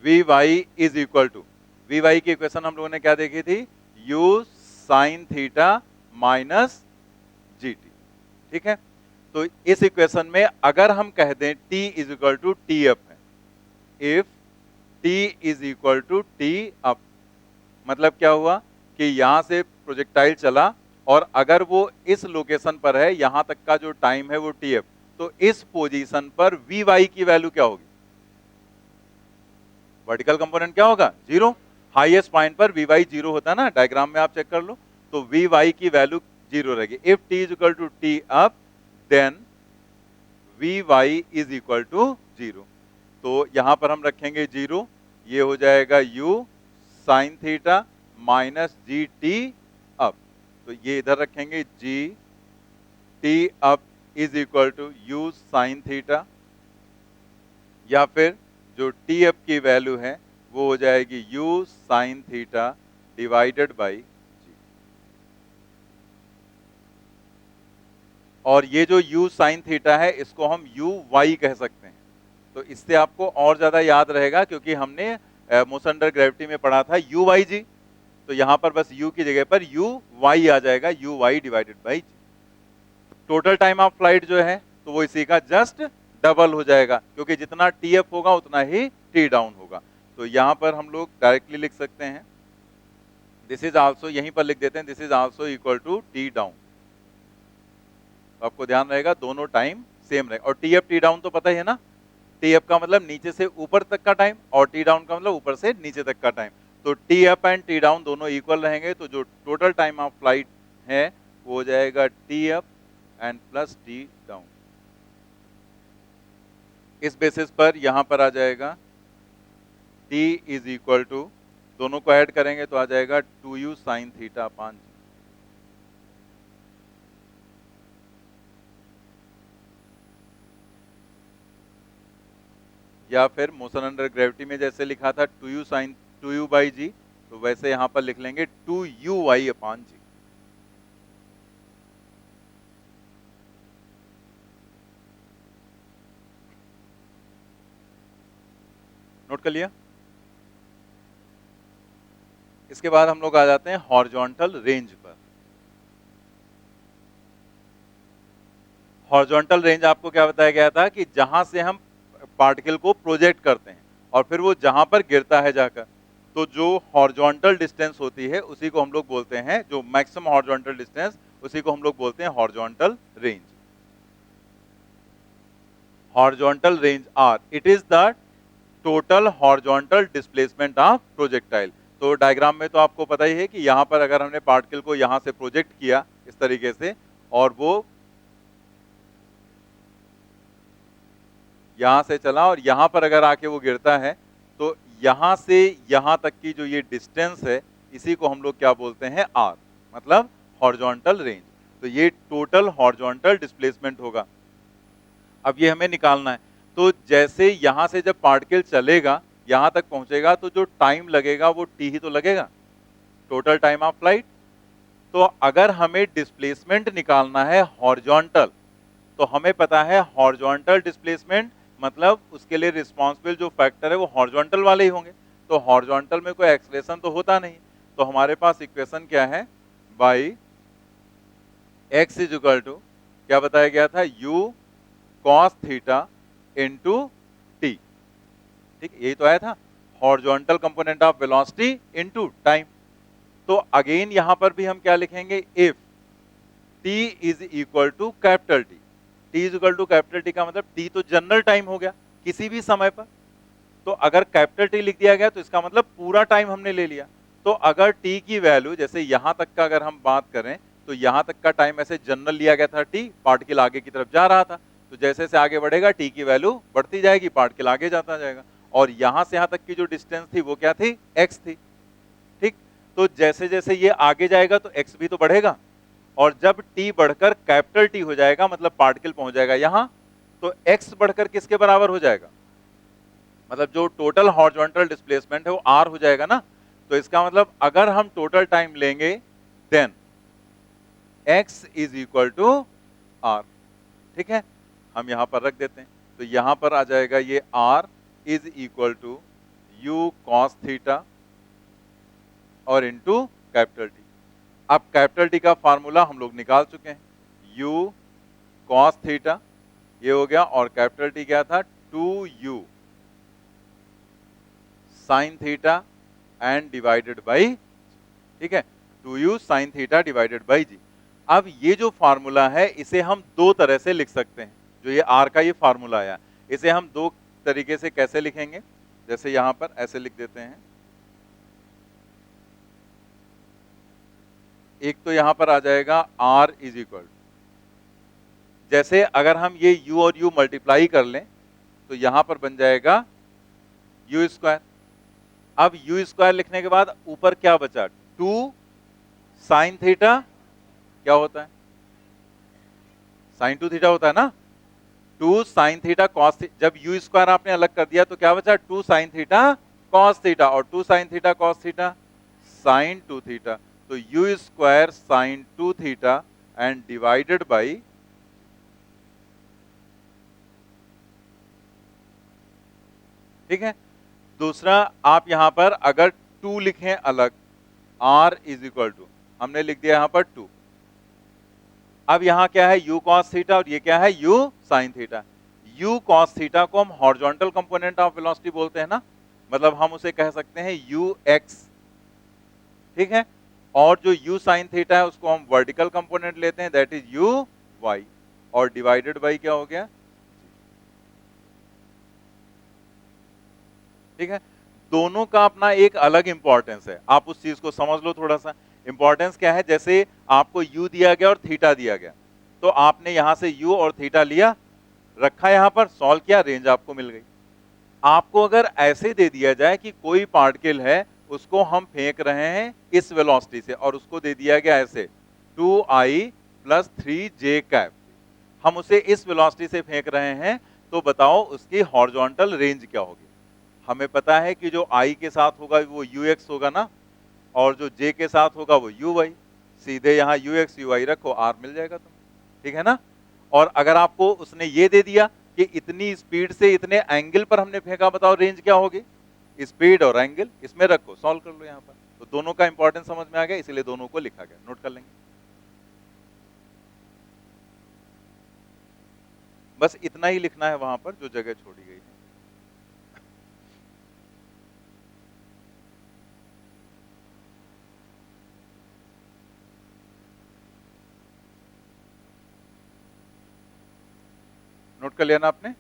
A: v y is equal to, v y की इक्वेशन हम लोगों ने क्या देखी थी, u sine theta minus g t, ठीक है। तो इस इक्वेशन में अगर हम कह दें t is equal to t up है, if t is equal to t up, मतलब क्या हुआ कि यहां से प्रोजेक्टाइल चला और अगर वो इस लोकेशन पर है, यहां तक का जो टाइम है वो टीएफ, तो इस पोजीशन पर वी वाई की वैल्यू क्या होगी? वर्टिकल कंपोनेंट क्या होगा? 0। हाईएस्ट पॉइंट पर वी वाई 0 होता है ना, डायग्राम में आप चेक कर लो, तो वी वाई की वैल्यू 0 रहेगी। If t is equal to t up then v y is equal to 0। तो यहां पर हम रखेंगे 0, ये हो जाएगा u sine theta minus g T up, तो ये इधर रखेंगे g T up is equal to u sine theta, या फिर जो टी अप की वैल्यू है वो हो जाएगी u sine theta divided by g. और ये जो u साइन थीटा है इसको हम u y कह सकते हैं, तो इससे आपको और ज्यादा याद रहेगा, क्योंकि हमने मोशन अंडर ग्रेविटी में पढ़ा था u y g, तो यहां पर बस u की जगह पर u y आ जाएगा, u y divided by g. Total time of flight जो है तो वो इसी का जस्ट डबल हो जाएगा, क्योंकि जितना टी अप होगा उतना ही टी डाउन होगा। तो यहां पर हम लोग डायरेक्टली लिख सकते हैं, दिस इज आल्सो, यहीं पर लिख देते हैं, this is also equal to t down. तो आपको ध्यान रहेगा दोनों टाइम सेम रहेगा। और टी अप टी डाउन तो पता ही है ना, टी अप का मतलब नीचे से ऊपर तक का टाइम और टी डाउन का मतलब ऊपर से नीचे तक का टाइम। तो T up and T down दोनों इक्वल रहेंगे, तो जो टोटल टाइम ऑफ फ्लाइट है वो हो जाएगा T up and plus T down. इस बेसिस पर यहां पर आ जाएगा t इज इक्वल टू, दोनों को ऐड करेंगे तो आ जाएगा 2u साइन थीटा अपान, या फिर मोशन अंडर ग्रेविटी में जैसे लिखा था 2u साइन 2u बाई जी, तो वैसे यहां पर लिख लेंगे 2u अपान जी। नोट कर लिया? इसके बाद हम लोग आ जाते हैं हॉरिजॉन्टल रेंज पर। हॉरिजॉन्टल रेंज आपको क्या बताया गया था कि जहां से हम पार्टिकल को प्रोजेक्ट करते हैं और फिर वो जहां पर गिरता है जाकर, तो जो हॉरिजॉन्टल डिस्टेंस होती है उसी को हम लोग बोलते हैं, जो मैक्सिमम हॉरिजॉन्टल डिस्टेंस उसी को हम लोग बोलते हैं horizontal range. Horizontal range r, it is the total horizontal displacement of projectile. तो डायग्राम में तो आपको पता ही है कि यहां पर अगर हमने पार्टिकल को यहां से प्रोजेक्ट किया इस तरीके से, और वो यहां से चला और यहां पर अगर आके वो गिरता है, तो यहां से यहां तक की जो ये डिस्टेंस है इसी को हम लोग क्या बोलते हैं? आर, मतलब हॉरिजॉन्टल रेंज। तो ये टोटल हॉरिजॉन्टल डिस्प्लेसमेंट होगा। अब ये हमें निकालना है, तो जैसे यहां से जब पार्टिकल चलेगा यहां तक पहुंचेगा तो जो टाइम लगेगा वो टी ही तो लगेगा, टोटल टाइम ऑफ फ्लाइट। तो अगर हमें डिस्प्लेसमेंट निकालना है हॉरिजॉन्टल, तो हमें पता है हॉरिजॉन्टल डिस्प्लेसमेंट मतलब उसके लिए रिस्पॉन्सिबल जो फैक्टर है वो हॉरिजॉन्टल वाले ही होंगे। तो हॉरिजॉन्टल में कोई एक्सप्रेशन तो होता नहीं, तो हमारे पास इक्वेशन क्या है? By x is equal to, क्या बताया गया था? u cos theta into T. ठीक, यही तो आया था, horizontal component of velocity into time. तो अगेन यहां पर भी हम क्या लिखेंगे? If t is equal to capital T, t is equal to capital T का मतलब t तो जनरल टाइम हो गया किसी भी समय पर, तो अगर कैपिटल T लिख दिया गया तो इसका मतलब पूरा टाइम हमने ले लिया। तो अगर t की वैल्यू जैसे यहां तक का अगर हम बात करें तो यहां तक का टाइम ऐसे जनरल लिया गया था t, पार्टिकल आगे की तरफ जा रहा था, तो जैसे जैसे आगे बढ़ेगा t की वैल्यू बढ़ती जाएगी, पार्टिकल आगे जाता जाएगा, और यहां से यहां तक की जो डिस्टेंस थी वो क्या थी? x थी। ठीक, तो जैसे जैसे ये आगे जाएगा तो x भी तो बढ़ेगा, और जब t बढ़कर कैपिटल T हो जाएगा मतलब पार्टिकल पहुंच जाएगा यहां, तो x बढ़कर किसके बराबर हो जाएगा? मतलब जो टोटल हॉरिजॉन्टल डिस्प्लेसमेंट है वो r हो जाएगा ना। तो इसका मतलब अगर हम टोटल टाइम लेंगे then x is equal to r। ठीक है, हम यहां पर रख देते हैं, तो यहां पर आ जाएगा ये r is equal to u cos theta और इंटू कैपिटल T। अब कैपिटल T का फार्मूला हम लोग निकाल चुके हैं, u cos थीटा ये हो गया, और कैपिटल T क्या था? 2u sine theta and divided by, ठीक है, 2u sin theta divided by g. अब ये जो फार्मूला है इसे हम दो तरह से लिख सकते हैं। जो ये r का ये फार्मूला आया, इसे हम दो तरीके से कैसे लिखेंगे, जैसे यहां पर ऐसे लिख देते हैं। एक तो यहां पर आ जाएगा r इज इक्वल, जैसे अगर हम ये u और u मल्टीप्लाई कर लें तो यहां पर बन जाएगा u स्क्वायर। अब u स्क्वायर लिखने के बाद ऊपर क्या बचा, 2 साइन थीटा, क्या होता है, साइन 2 थीटा होता है ना, 2 साइन थीटा कॉस, जब u स्क्वायर आपने अलग कर दिया तो क्या बचा, 2 साइन थीटा कॉस थीटा, और 2 sine theta cos theta sine 2 theta, तो u square sign 2 theta and divided by, ठीक है। दूसरा आप यहां पर अगर 2 लिखें अलग, r इज इक्वल टू, हमने लिख दिया यहां पर 2। अब यहां क्या है, u cos थीटा, और ये क्या है, u sin theta. u cos theta को हम हॉरिजॉन्टल कंपोनेंट ऑफ वेलोसिटी बोलते हैं ना, मतलब हम उसे कह सकते हैं ux, ठीक है। और जो u sin थीटा है उसको हम वर्टिकल कंपोनेंट लेते हैं, दैट इज uy, और डिवाइडेड बाई क्या हो गया, ठीक है। दोनों का अपना एक अलग इंपॉर्टेंस है, आप उस चीज को समझ लो थोड़ा सा। इंपॉर्टेंस क्या है, जैसे आपको u दिया गया और थीटा दिया गया, तो आपने यहां से u और थीटा लिया, रखा यहां पर, सॉल्व किया, रेंज आपको मिल गई। आपको अगर ऐसे दे दिया जाए कि कोई पार्टिकल है उसको हम फेंक रहे हैं इस वेलोसिटी से, और उसको दे दिया गया ऐसे 2i प्लस 3j कैप, हम उसे इस वेलोसिटी से फेंक रहे हैं, तो बताओ उसकी हॉरिजॉन्टल रेंज क्या होगी। हमें पता है कि जो i के साथ होगा वो ux होगा ना, और जो j के साथ होगा वो uy, सीधे यहाँ ux uy रखो, r मिल जाएगा तुम, ठीक है ना। और अगर आपको उसने ये दे दिया कि इतनी स्पीड से इतने एंगल पर हमने फेंका, बताओ रेंज क्या होगी, स्पीड और एंगल इसमें रखो, सॉल्व कर लो यहाँ पर। तो दोनों का इंपॉर्टेंस समझ में आ गया, इसलिए दोनों को लिखा गया, नोट कर लेंगे। बस इतना ही लिखना है वहां पर जो जगह छोड़ी गई है। नोट कर लिया ना आपने।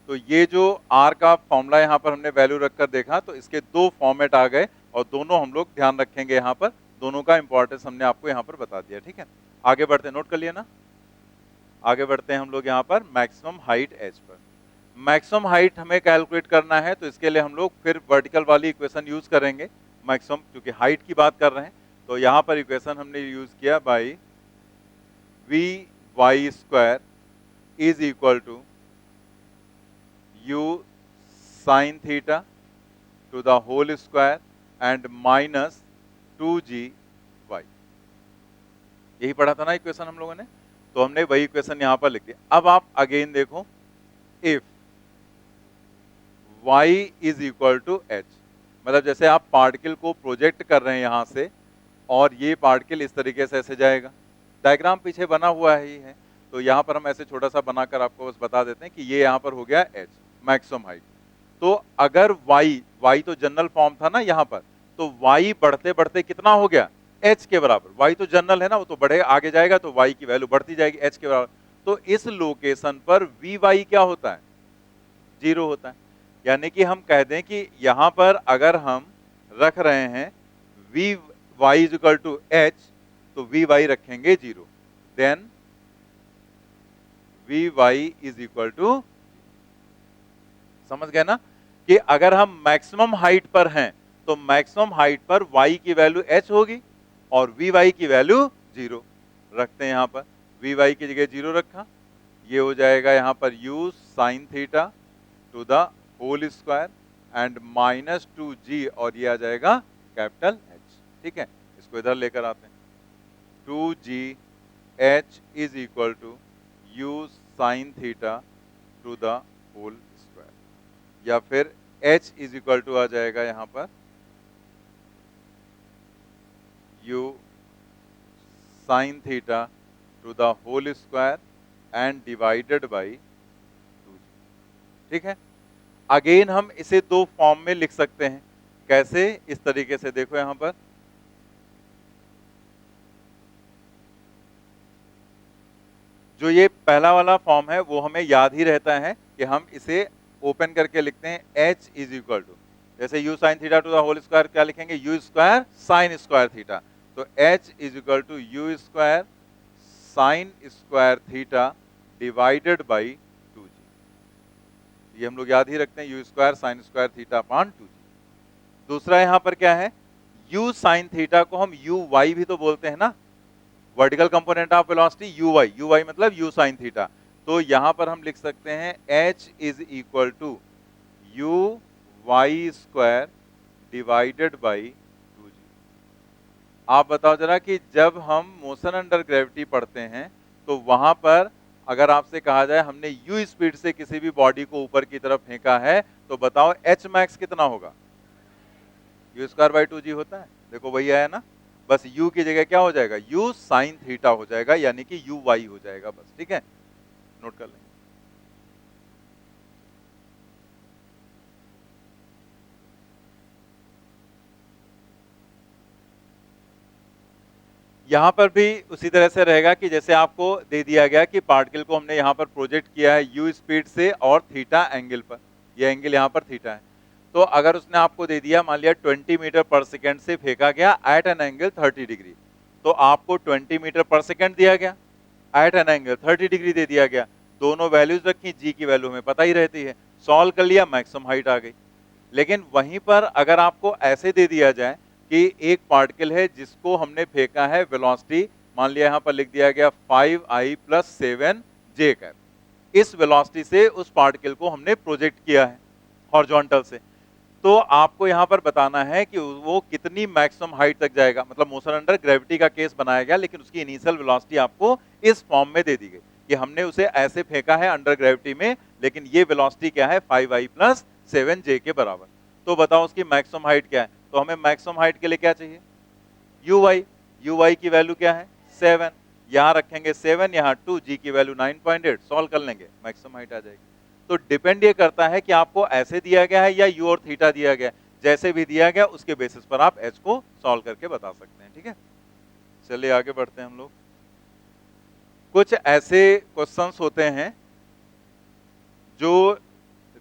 A: तो ये जो r का फॉर्मूला यहाँ पर हमने वैल्यू रखकर देखा, तो इसके दो फॉर्मेट आ गए, और दोनों हम लोग ध्यान रखेंगे यहाँ पर, दोनों का इंपॉर्टेंस हमने आपको यहाँ पर बता दिया, ठीक है। आगे बढ़ते हैं, नोट कर लिया ना। आगे बढ़ते हैं हम लोग यहाँ पर मैक्सिमम हाइट एच पर। मैक्सिमम हाइट हमें कैलकुलेट करना है, तो इसके लिए हम लोग फिर वर्टिकल वाली इक्वेशन यूज करेंगे। मैक्सिमम, क्योंकि हाइट की बात कर रहे हैं, तो यहाँ पर इक्वेशन हमने यूज किया by V Y square is equal to u sin theta to the whole square and minus 2g y। यही पढ़ा था ना इक्वेशन हम लोगों ने, तो हमने वही इक्वेशन यहां पर लिख दिया। अब आप अगेन देखो, if y is equal to h, मतलब जैसे आप पार्टिकल को प्रोजेक्ट कर रहे हैं यहां से, और ये पार्टिकल इस तरीके से ऐसे जाएगा, डायग्राम पीछे बना हुआ ही है, तो यहां पर हम ऐसे छोटा सा बनाकर आपको बस बता देते हैं कि ये यहां पर हो गया h, मैक्सिमम हाइट। तो अगर y तो जनरल फॉर्म था ना यहाँ पर, तो y बढ़ते बढ़ते कितना हो गया, h के बराबर। y तो जनरल है ना, वो तो बढ़े आगे जाएगा, तो y की वैल्यू बढ़ती जाएगी h के बराबर। तो इस लोकेशन पर vy क्या होता है, 0 होता है। यानी कि हम कह दें कि यहाँ पर अगर हम रख रहे हैं vy is equal to h, तो vy रखेंगे 0, then vy is equal to, समझ गए ना, कि अगर हम मैक्सिमम हाइट पर हैं तो मैक्सिमम हाइट पर y की वैल्यू h होगी और vy की वैल्यू 0 रखते हैं। यहां पर vy की जगह 0 रखा, ये हो जाएगा यहां पर u sin theta to the whole square and minus 2g, और ये आ जाएगा कैपिटल h, ठीक है। इसको इधर लेकर आते हैं, 2g h is equal to u sin theta to the whole, या फिर h इज इक्वल टू आ जाएगा यहां पर u sin theta to the whole square and divided by 2g, ठीक है। अगेन हम इसे दो फॉर्म में लिख सकते हैं, कैसे, इस तरीके से देखो यहां पर, जो ये पहला वाला फॉर्म है वो हमें याद ही रहता है कि हम इसे ओपन करके लिखते हैं h इज इक्वल टू, जैसे u sine theta to the whole square क्या लिखेंगे, u square sine square theta, तो h is equal to u square sine square theta divided by 2g। ये हम लोग याद ही रखते हैं, u square sine square theta upon 2g। दूसरा यहां पर क्या है, u साइन थीटा को हम uy भी तो बोलते हैं ना, vertical component of velocity uy मतलब u साइन थीटा, तो यहां पर हम लिख सकते हैं h is equal to u y square divided by 2g। आप बताओ जरा कि जब हम मोशन अंडर ग्रेविटी पढ़ते हैं तो वहां पर अगर आपसे कहा जाए हमने u स्पीड से किसी भी बॉडी को ऊपर की तरफ फेंका है तो बताओ h मैक्स कितना होगा, u स्क्वायर बाई 2g होता है, देखो वही आया ना, बस u की जगह क्या हो जाएगा, u साइन थीटा हो जाएगा, यानी कि u y हो जाएगा बस, ठीक है, नोट कर लेंगे। यहां पर भी उसी तरह से रहेगा कि जैसे आपको दे दिया गया कि पार्टिकल को हमने यहां पर प्रोजेक्ट किया है u स्पीड से और थीटा एंगल पर, ये एंगल यहां पर थीटा है, तो अगर उसने आपको दे दिया मान लिया 20 मीटर पर सेकेंड से फेंका गया एट एन एंगल 30 डिग्री, तो आपको 20 मीटर पर सेकेंड दिया गया, एट एन एंगल 30 डिग्री दे दिया गया, दोनों वैल्यूज रखी, जी की वैल्यू हमें पता ही रहती है, सॉल्व कर लिया, मैक्सिमम हाइट आ गई। लेकिन वहीं पर अगर आपको ऐसे दे दिया जाए कि एक पार्टिकल है जिसको हमने फेंका है वेलोसिटी, मान लिया यहां पर लिख दिया गया 5i + 7j कैप, इस वेलोसिटी से उस पार्टिकल को हमने प्रोजेक्ट किया है हॉरिजॉन्टल से, तो आपको यहां पर बताना है कि वो कितनी मैक्सिमम हाइट तक जाएगा, मतलब मोशन अंडर ग्रेविटी का केस बनाया गया, लेकिन उसकी इनिशियल वेलोसिटी आपको इस फॉर्म में दे दी गई कि हमने उसे ऐसे फेंका है अंडर ग्रेविटी में, लेकिन ये वेलोसिटी क्या है 5i + 7j के बराबर, तो बताओ उसकी मैक्सिमम हाइट क्या है, तो हमें मैक्सिमम हाइट के लिए क्या चाहिए, uy की वैल्यू क्या है 7, यहां रखेंगे 7, यहां 2, g की वैल्यू 9.8, सॉल्व कर लेंगे, मैक्सिमम हाइट आ जाएगी। तो डिपेंड ये करता है कि आपको ऐसे दिया गया है या u और थीटा दिया गया है, जैसे भी दिया गया उसके बेसिस पर आप h को सॉल्व करके बता सकते हैं, ठीक है। चलिए आगे बढ़ते हैं हम लोग। कुछ ऐसे क्वेश्चंस होते हैं जो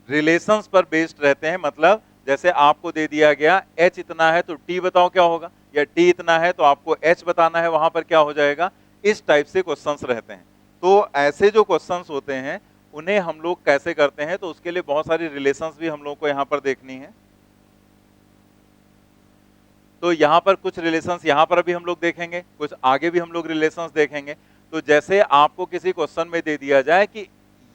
A: रिलेशंस पर बेस्ड रहते हैं, मतलब जैसे आपको दे दिया गया h इतना है तो t बताओ क्या होगा, या t इतना है तो आपको h बताना है, वहां पर क्या हो जाएगा, इस टाइप से क्वेश्चंस रहते हैं। तो ऐसे जो क्वेश्चंस होते हैं उन्हें हम लोग कैसे करते हैं, तो उसके लिए बहुत सारी रिलेशंस भी हम लोग को यहाँ पर देखनी है। तो यहाँ पर कुछ रिलेशंस यहाँ पर भी हम लोग देखेंगे, कुछ आगे भी हम लोग रिलेशंस देखेंगे। तो जैसे आपको किसी क्वेश्चन में दे दिया जाए कि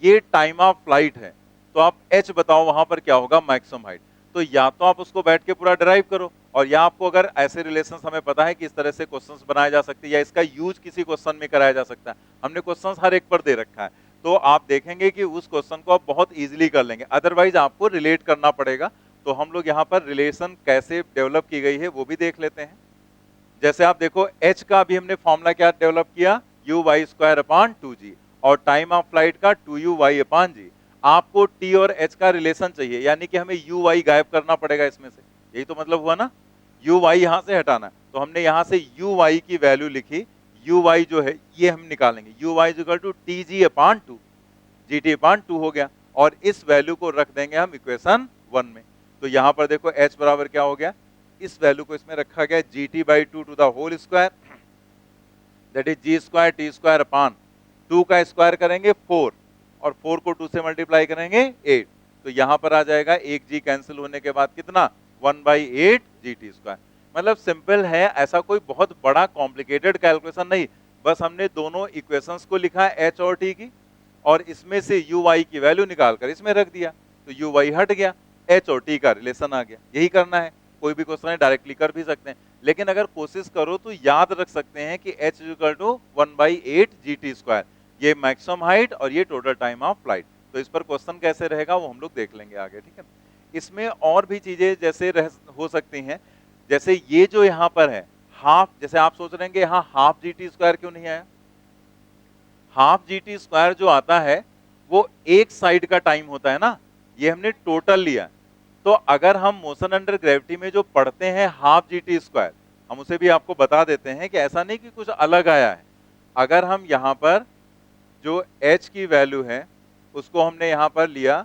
A: ये टाइम ऑफ फ्लाइट है, तो आप h बताओ वहां पर क्या होगा, मैक्सिमम हाइट, तो या तो आप उसको बैठ के पूरा डिराइव करो, और या आपको अगर ऐसे रिलेशंस हमें पता है कि इस तरह से क्वेश्चंस बनाए जा सकते हैं या इसका यूज किसी क्वेश्चन में कराया जा सकता है, हमने क्वेश्चंस हर एक पर दे रखा है, तो आप देखेंगे कि उस क्वेश्चन को आप बहुत इजीली कर लेंगे, अदरवाइज आपको रिलेट करना पड़ेगा। तो हम लोग यहाँ पर रिलेशन कैसे डेवलप की गई है वो भी देख लेते हैं। जैसे आप देखो h का भी हमने फॉर्मूला क्या डेवलप किया, uy² / 2g, और टाइम ऑफ फ्लाइट का 2uy/g। आपको t और h का रिलेशन चाहिए, यानी कि हमें uy गायब करना पड़ेगा इसमें से, यही तो मतलब हुआ ना, uy यहां से हटाना है, तो हमने यहां से uy की वैल्यू लिखी, uy जो है ये हम निकालेंगे, uy = tg/2, gt/2 हो गया, और इस वैल्यू को रख देंगे हम इक्वेशन 1 में। तो यहां पर देखो h बराबर क्या हो गया, इस वैल्यू को इसमें रखा गया gt/2 to the whole square, that is g²t² 2 का स्क्वायर करेंगे 4, और 4 को 2 से मल्टीप्लाई करेंगे 8, तो यहां पर आ जाएगा एक g कैंसिल होने के बाद कितना 1/8 gt²। मतलब सिंपल है, ऐसा कोई बहुत बड़ा कॉम्प्लिकेटेड कैलकुलेशन नहीं, बस हमने दोनों इक्वेशंस को लिखा है h और t की, और इसमें से uy की वैल्यू निकालकर इसमें रख दिया, तो uy हट गया, h और t का रिलेशन आ गया, यही करना है। कोई भी क्वेश्चन है डायरेक्टली कर भी सकते हैं, लेकिन अगर कोशिश करो तो याद रख सकते हैं कि h = 1/8 gt², ये मैक्सिमम हाइट और ये टोटल टाइम ऑफ फ्लाइट। तो इस पर क्वेश्चन कैसे रहेगा वो हम लोग देख लेंगे आगे, ठीक है। इसमें और भी चीजें जैसे हो सकती हैं, जैसे ये जो यहाँ पर है हाफ, जैसे आप सोच रहे हैं कि यहाँ हाफ gt² क्यों नहीं आया, हाफ gt² जो आता है वो एक साइड का टाइम होता है ना, ये हमने टोटल लिया। तो अगर हम मोशन अंडर ग्रेविटी में जो पढ़ते हैं हाफ gt², हम उसे भी आपको बता देते हैं कि ऐसा नहीं कि कुछ अलग आया है। अगर हम यहाँ पर जो h की वैल्यू है उसको हमने यहां पर लिया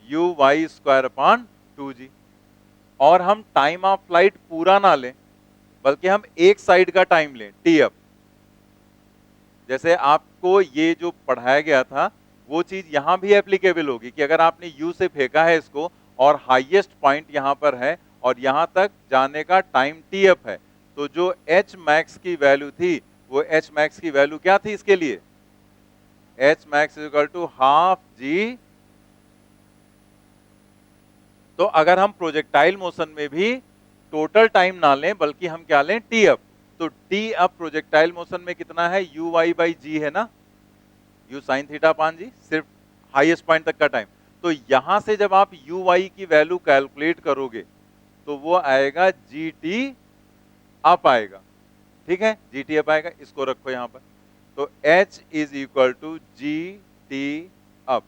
A: u y square upon 2g, और हम टाइम ऑफ फ्लाइट पूरा ना लें बल्कि हम एक साइड का टाइम लें, टी अप। जैसे आपको ये जो पढ़ाया गया था वो चीज यहां भी एप्लीकेबल होगी कि अगर आपने u से फेंका है इसको और हाईएस्ट पॉइंट यहां पर है और यहां तक जाने का टाइम टी अप है, तो जो h मैक्स की वैल्यू थी वो h मैक्स की वैल्यू क्या थी इसके लिए, h max is equal to half g. तो अगर हम प्रोजेक्टाइल मोशन में भी टोटल टाइम ना लें बल्कि हम क्या लें, टी अप, तो टी अप प्रोजेक्टाइल मोशन में कितना है, यू वाई बाई जी है ना, यू साइन थीटा पान जी, सिर्फ हाईएस्ट पॉइंट तक का टाइम। तो यहां से जब आप यू वाई की वैल्यू कैलकुलेट करोगे तो वो आएगा जी टी अप आएगा, ठीक है, जी टी अप आएगा, इसको रखो यहां पर। तो h is equal to G T up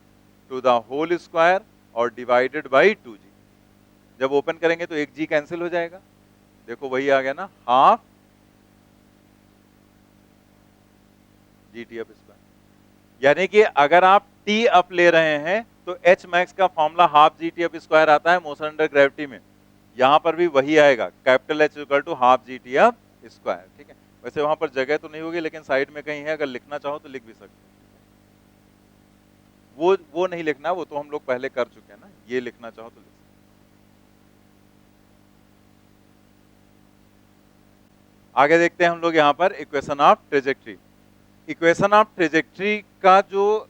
A: to the whole square और डिवाइडेड बाई 2g। जब ओपन करेंगे तो एक g कैंसिल हो जाएगा, देखो वही आ गया ना, half G T up square. यानी कि अगर आप टी अप ले रहे हैं तो h मैक्स का formula half G T up square आता है मोशन अंडर ग्रेविटी में, यहां पर भी वही आएगा, capital H equal to half G T up square, ठीक है। वैसे वहां पर जगह तो नहीं होगी लेकिन साइड में कहीं है, अगर लिखना चाहो तो लिख भी सकते हो। वो नहीं लिखना, वो तो हम लोग पहले कर चुके हैं ना, ये लिखना चाहो तो लिख। आगे देखते हैं हम लोग यहाँ पर equation of trajectory. Equation of trajectory का जो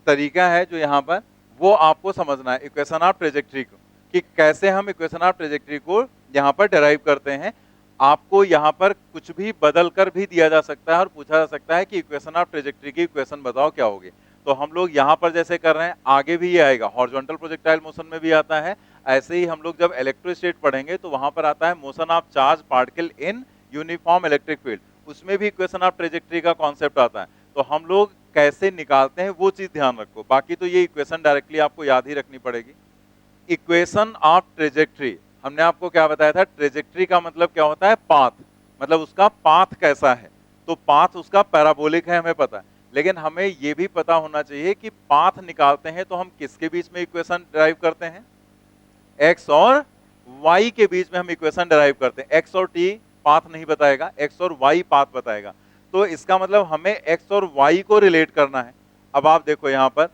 A: तरीका है जो यहाँ पर, वो आपको समझना है इक्वेशन ऑफ ट्रेजेक्ट्री को, कि कैसे हम इक्वेशन ऑफ ट्रेजेक्ट्री को यहाँ पर डिराइव करते हैं। आपको यहाँ पर कुछ भी बदल कर भी दिया जा सकता है और पूछा जा सकता है कि इक्वेशन ऑफ ट्रेजेक्ट्री की इक्वेशन बताओ क्या होगी। तो हम लोग यहाँ पर जैसे कर रहे हैं आगे भी ये आएगा, हॉरिजॉन्टल प्रोजेक्टाइल मोशन में भी आता है। ऐसे ही हम लोग जब इलेक्ट्रोस्टैट पढ़ेंगे तो वहां पर आता है motion of charge particle in uniform electric field, उसमें भी इक्वेशन ऑफ ट्रेजेक्ट्री का कॉन्सेप्ट आता है। तो हम लोग कैसे निकालते हैं वो चीज ध्यान रखो, बाकी तो ये इक्वेशन डायरेक्टली आपको याद ही रखनी पड़ेगी। इक्वेशन ऑफ ट्रेजेक्ट्री, हमने आपको क्या बताया था, ट्रेजेक्ट्री का मतलब क्या होता है, पाथ, मतलब उसका पाथ कैसा है। तो पाथ उसका पैराबोलिक है हमें पता है, लेकिन हमें ये भी पता होना चाहिए कि पाथ निकालते हैं तो हम किसके बीच में इक्वेशन ड्राइव करते हैं, x और y के बीच में हम इक्वेशन ड्राइव करते हैं। x और t पाथ नहीं बताएगा, x और y पाथ बताएगा। तो इसका मतलब हमें x और y को रिलेट करना है। अब आप देखो यहां पर,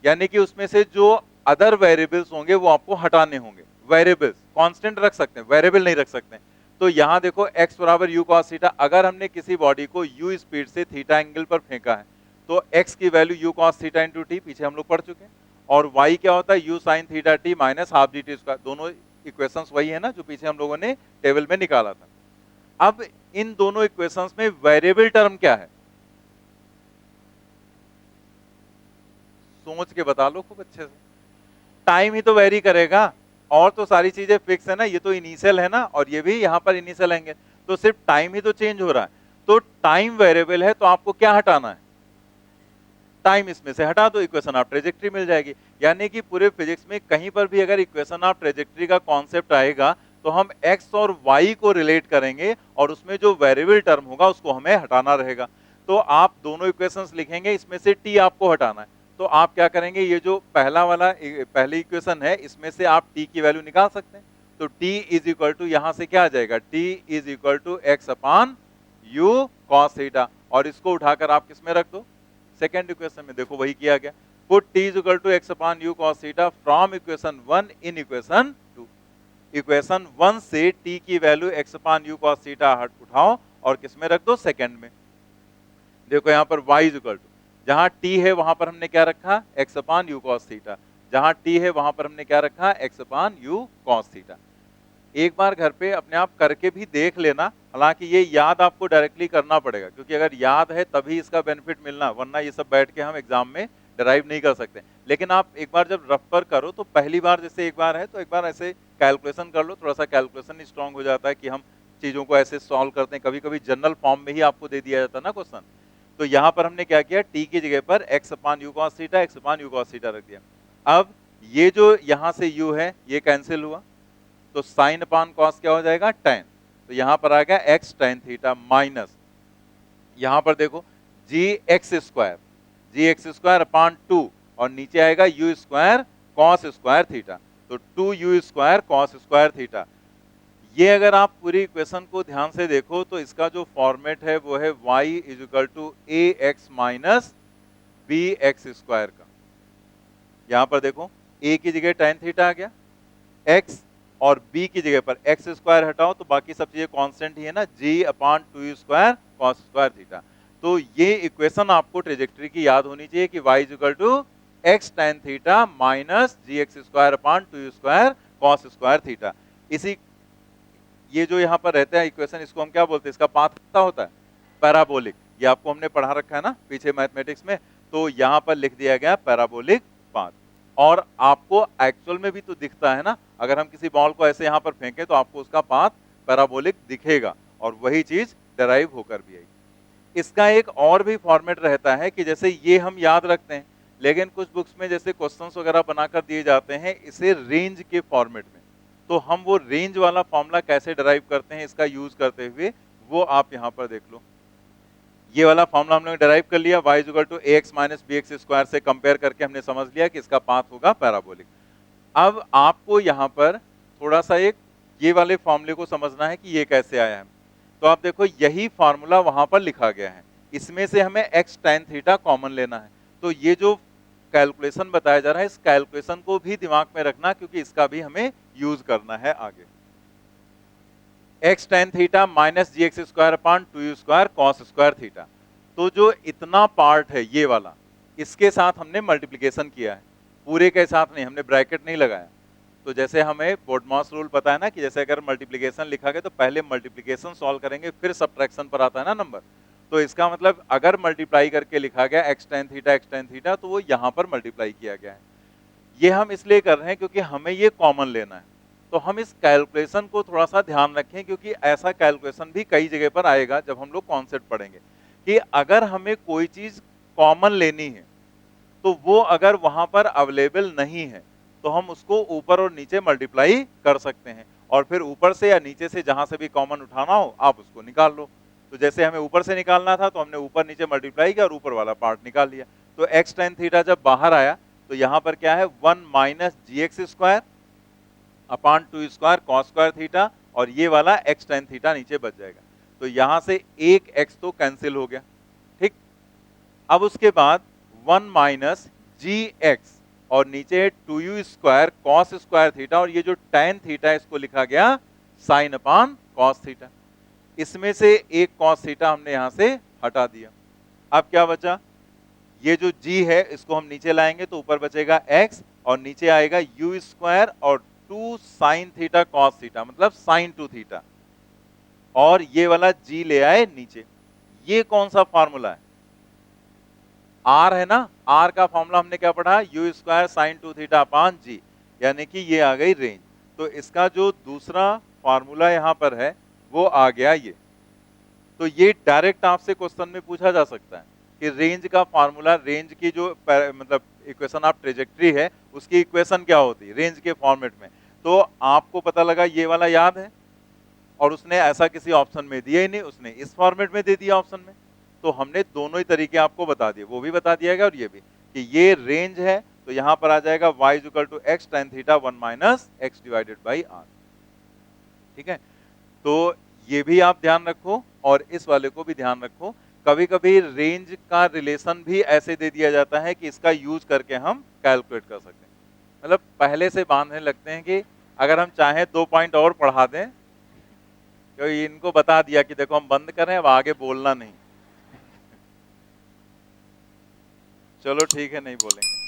A: यानी कि उसमें से जो अदर वेरिएबल्स होंगे वो आपको हटाने होंगे। वेरिएबल्स कांस्टेंट रख सकते हैं, वेरिएबल नहीं रख सकते। तो यहां देखो x बराबर u cos थीटा, अगर हमने किसी बॉडी को u स्पीड से थीटा एंगल पर फेंका है तो x की value u cos theta into T, पीछे हम लोग पढ़ चुके हैं, और y क्या होता है u sin theta T minus half जी टी स्क्वायर। दोनों इक्वेशंस वही है ना जो पीछे हम लोगों ने टेबल में निकाला था। अब इन दोनों इक्वेशंस में वेरिएबल टर्म क्या है, सोच के बता लो खूब अच्छे से। टाइम ही तो वेरी करेगा, और तो सारी चीजें फिक्स है ना, ये तो इनिशियल है ना और ये भी यहाँ पर इनिशियल आएंगे, तो सिर्फ टाइम ही तो चेंज हो रहा है। तो टाइम वेरिएबल है तो आपको क्या हटाना है, टाइम इसमें से हटा दो, इक्वेशन ऑफ ट्रेजेक्ट्री मिल जाएगी। यानी कि पूरे फिजिक्स में कहीं पर भी अगर इक्वेशन ऑफ ट्रेजेक्ट्री का कॉन्सेप्ट आएगा तो हम x और y को रिलेट करेंगे और उसमें जो वेरिएबल टर्म होगा उसको हमें हटाना रहेगा। तो आप दोनों इक्वेशंस लिखेंगे, इसमें से t आपको हटाना है। तो आप क्या करेंगे, ये जो पहली इक्वेशन है इसमें से आप t की वैल्यू निकाल सकते हैं। तो t इज इक्वल टू, यहां से क्या आ जाएगा, t is equal to X upon U cos theta, और इसको उठाकर आप किसमें रख दो, सेकेंड इक्वेशन में। देखो वही किया गया, put t is equal to X upon U cos theta from equation 1 in equation 2। Equation 1 से t की value X upon U cos theta उठाओ और किसमें रख दो, सेकेंड में। देखो यहाँ पर y इज इक्वल टू, जहां t है वहां पर हमने क्या रखा, x upon U cos theta, जहां t है वहां पर हमने क्या रखा, x upon U cos theta. एक बार घर पे अपने आप करके भी देख लेना, हालांकि ये याद आपको डायरेक्टली करना पड़ेगा, क्योंकि अगर याद है तभी इसका बेनिफिट मिलना, वरना ये सब बैठ के हम एग्जाम में डराइव नहीं कर सकते। लेकिन आप एक बार जब रफ पर करो तो पहली बार जैसे एक बार है तो एक बार ऐसे कैलकुलेशन कर लो, थोड़ा सा कैलकुलेशन स्ट्रांग हो जाता है कि हम चीजों को ऐसे सॉल्व करते हैं। कभी कभी जनरल फॉर्म में ही आपको दे दिया जाता है ना क्वेश्चन। तो यहाँ पर हमने क्या किया, टी की जगह पर x upon U cos theta, x upon U cos theta रख दिया। अब ये जो यहाँ से यू है ये कैंसिल हुआ, तो साइन अपॉन कॉस क्या हो जाएगा, टेन। तो यहां पर आ गया एक्स टेन थीटा माइनस, यहां पर देखो जी एक्स स्क्वायर, जी एक्स स्क्वायर अपॉन 2 और नीचे आएगा you square cos square theta, तो 2u square cos square theta. ये अगर आप पूरी इक्वेशन को ध्यान से देखो तो इसका जो फॉर्मेट है वो है y is equal to A X minus B X square का। यहां पर देखो a की जगह tan थीटा आ गया, x और b की जगह पर एक्स स्क्वायर हटाओ तो बाकी सब चीजें कांस्टेंट ही है ना, g upon 2u square cos square theta. तो ये इक्वेशन आपको ट्रेजेक्टरी की याद होनी चाहिए कि y is equal to X tan theta minus ji x square upon 2u square cos square theta. इसी ये जो यहाँ पर रहता है इक्वेशन, इसको हम क्या बोलते हैं, इसका पाथ कितना होता है, पैराबोलिक। ये आपको हमने पढ़ा रखा है ना पीछे मैथमेटिक्स में, तो यहाँ पर लिख दिया गया पैराबोलिक पाथ। और आपको एक्चुअल में भी तो दिखता है ना, अगर हम किसी बॉल को ऐसे यहाँ पर फेंकें तो आपको उसका पाथ पैराबोलिक दिखेगा और वही चीज डेराइव होकर भी आएगी। इसका एक और भी फॉर्मेट रहता है कि जैसे ये हम याद रखते हैं, लेकिन कुछ बुक्स में जैसे क्वेश्चंस वगैरह बनाकर दिए जाते हैं इसे रेंज के फॉर्मेट में, तो हम वो रेंज वाला फॉर्मूला कैसे डिराइव करते हैं इसका यूज करते हुए वो आप यहां पर देख लो। ये वाला फॉर्मूला हमने डिराइव कर लिया, y equal to ax minus bx square से कंपेयर करके हमने समझ लिया कि इसका पाथ होगा पैराबोलिक। अब आपको यहां पर थोड़ा सा एक ये वाले फॉर्मूले को समझना है कि ये कैसे आया है। तो आप देखो यही फॉर्मूला वहां पर लिखा गया है, इसमें से हमें x tan थीटा कॉमन लेना है। तो ये जो कैलकुलेशन बताया जा रहा है इस कैलकुलेशन को भी दिमाग में रखना क्योंकि इसका भी हमें यूज करना है आगे। x tan थीटा माइनस जी x square upon 2u square cos square theta. तो जो इतना पार्ट है ये वाला, इसके साथ हमने मल्टीप्लिकेशन किया है, पूरे के साथ नहीं, हमने ब्रैकेट नहीं लगाया। तो जैसे हमें बोडमॉस रूल पता है ना कि जैसे अगर मल्टीप्लिकेशन लिखा गया तो पहले मल्टीप्लिकेशन सॉल्व करेंगे फिर सब्ट्रैक्शन पर आता है ना नंबर। तो इसका मतलब अगर मल्टीप्लाई करके लिखा गया x tan थीटा तो वो यहां पर मल्टीप्लाई किया गया है। ये हम इसलिए कर रहे हैं क्योंकि हमें ये कॉमन लेना है। तो हम इस कैलकुलेशन को थोड़ा सा ध्यान रखें क्योंकि ऐसा कैलकुलेशन भी कई जगह पर आएगा जब हम लोग कॉन्सेप्ट पढ़ेंगे कि अगर हमें कोई चीज कॉमन लेनी है तो वो अगर वहां पर अवेलेबल नहीं है तो हम उसको ऊपर और नीचे मल्टीप्लाई कर सकते हैं और फिर ऊपर से या नीचे से जहां से भी कॉमन उठाना हो आप उसको निकाल लो। तो जैसे हमें ऊपर से निकालना था तो हमने ऊपर नीचे मल्टीप्लाई किया और ऊपर वाला पार्ट निकाल लिया। तो x tan थीटा जब बाहर आया तो यहां पर क्या है 1 माइनस जी x square upon 2 square cos square theta और ये वाला x tan थीटा नीचे बच जाएगा। तो यहां से एक x तो कैंसिल हो गया, ठीक। अब उसके बाद 1 माइनस जी एक्स और नीचे है 2u square cos square theta और ये जो tan थीटा है इसको लिखा गया साइन अपॉन कॉस थीटा। इसमें से एक कॉस थीटा हमने यहां से हटा दिया। अब क्या बचा, ये जो g है इसको हम नीचे लाएंगे तो ऊपर बचेगा x और नीचे आएगा u स्क्वायर और 2 साइन थीटा कॉस थीटा मतलब साइन 2 थीटा और ये वाला g ले आए नीचे। ये कौन सा फार्मूला है, r है ना, r का फॉर्मूला हमने क्या पढ़ा, u square sign 2 theta upon g, यानी कि ये आ गई रेंज। तो इसका जो दूसरा फार्मूला यहां पर है वो आ गया ये। तो ये डायरेक्ट आपसे क्वेश्चन में पूछा जा सकता है कि रेंज का फार्मूला, रेंज की जो मतलब इक्वेशन ऑफ ट्रेजेक्टरी है उसकी इक्वेशन क्या होती है रेंज के फॉर्मेट में। तो आपको पता लगा ये वाला याद है और उसने ऐसा किसी ऑप्शन में दिया ही नहीं, उसने इस फॉर्मेट में दे दिया ऑप्शन में। तो हमने दोनों ही तरीके आपको बता दिए, वो भी बता दिया गया और ये भी कि ये रेंज है। तो यहां पर आ जाएगा y is equal to x tan theta 1 minus x divided by r, ठीक है। तो ये भी आप ध्यान रखो और इस वाले को भी ध्यान रखो। कभी कभी रेंज का रिलेशन भी ऐसे दे दिया जाता है कि इसका यूज करके हम कैलकुलेट कर सकते हैं, मतलब पहले से बांधने लगते हैं कि अगर हम चाहें 2 पॉइंट और पढ़ा दें तो इनको बता दिया कि देखो हम बंद करें अब आगे बोलना नहीं। चलो ठीक है, नहीं बोलेंगे।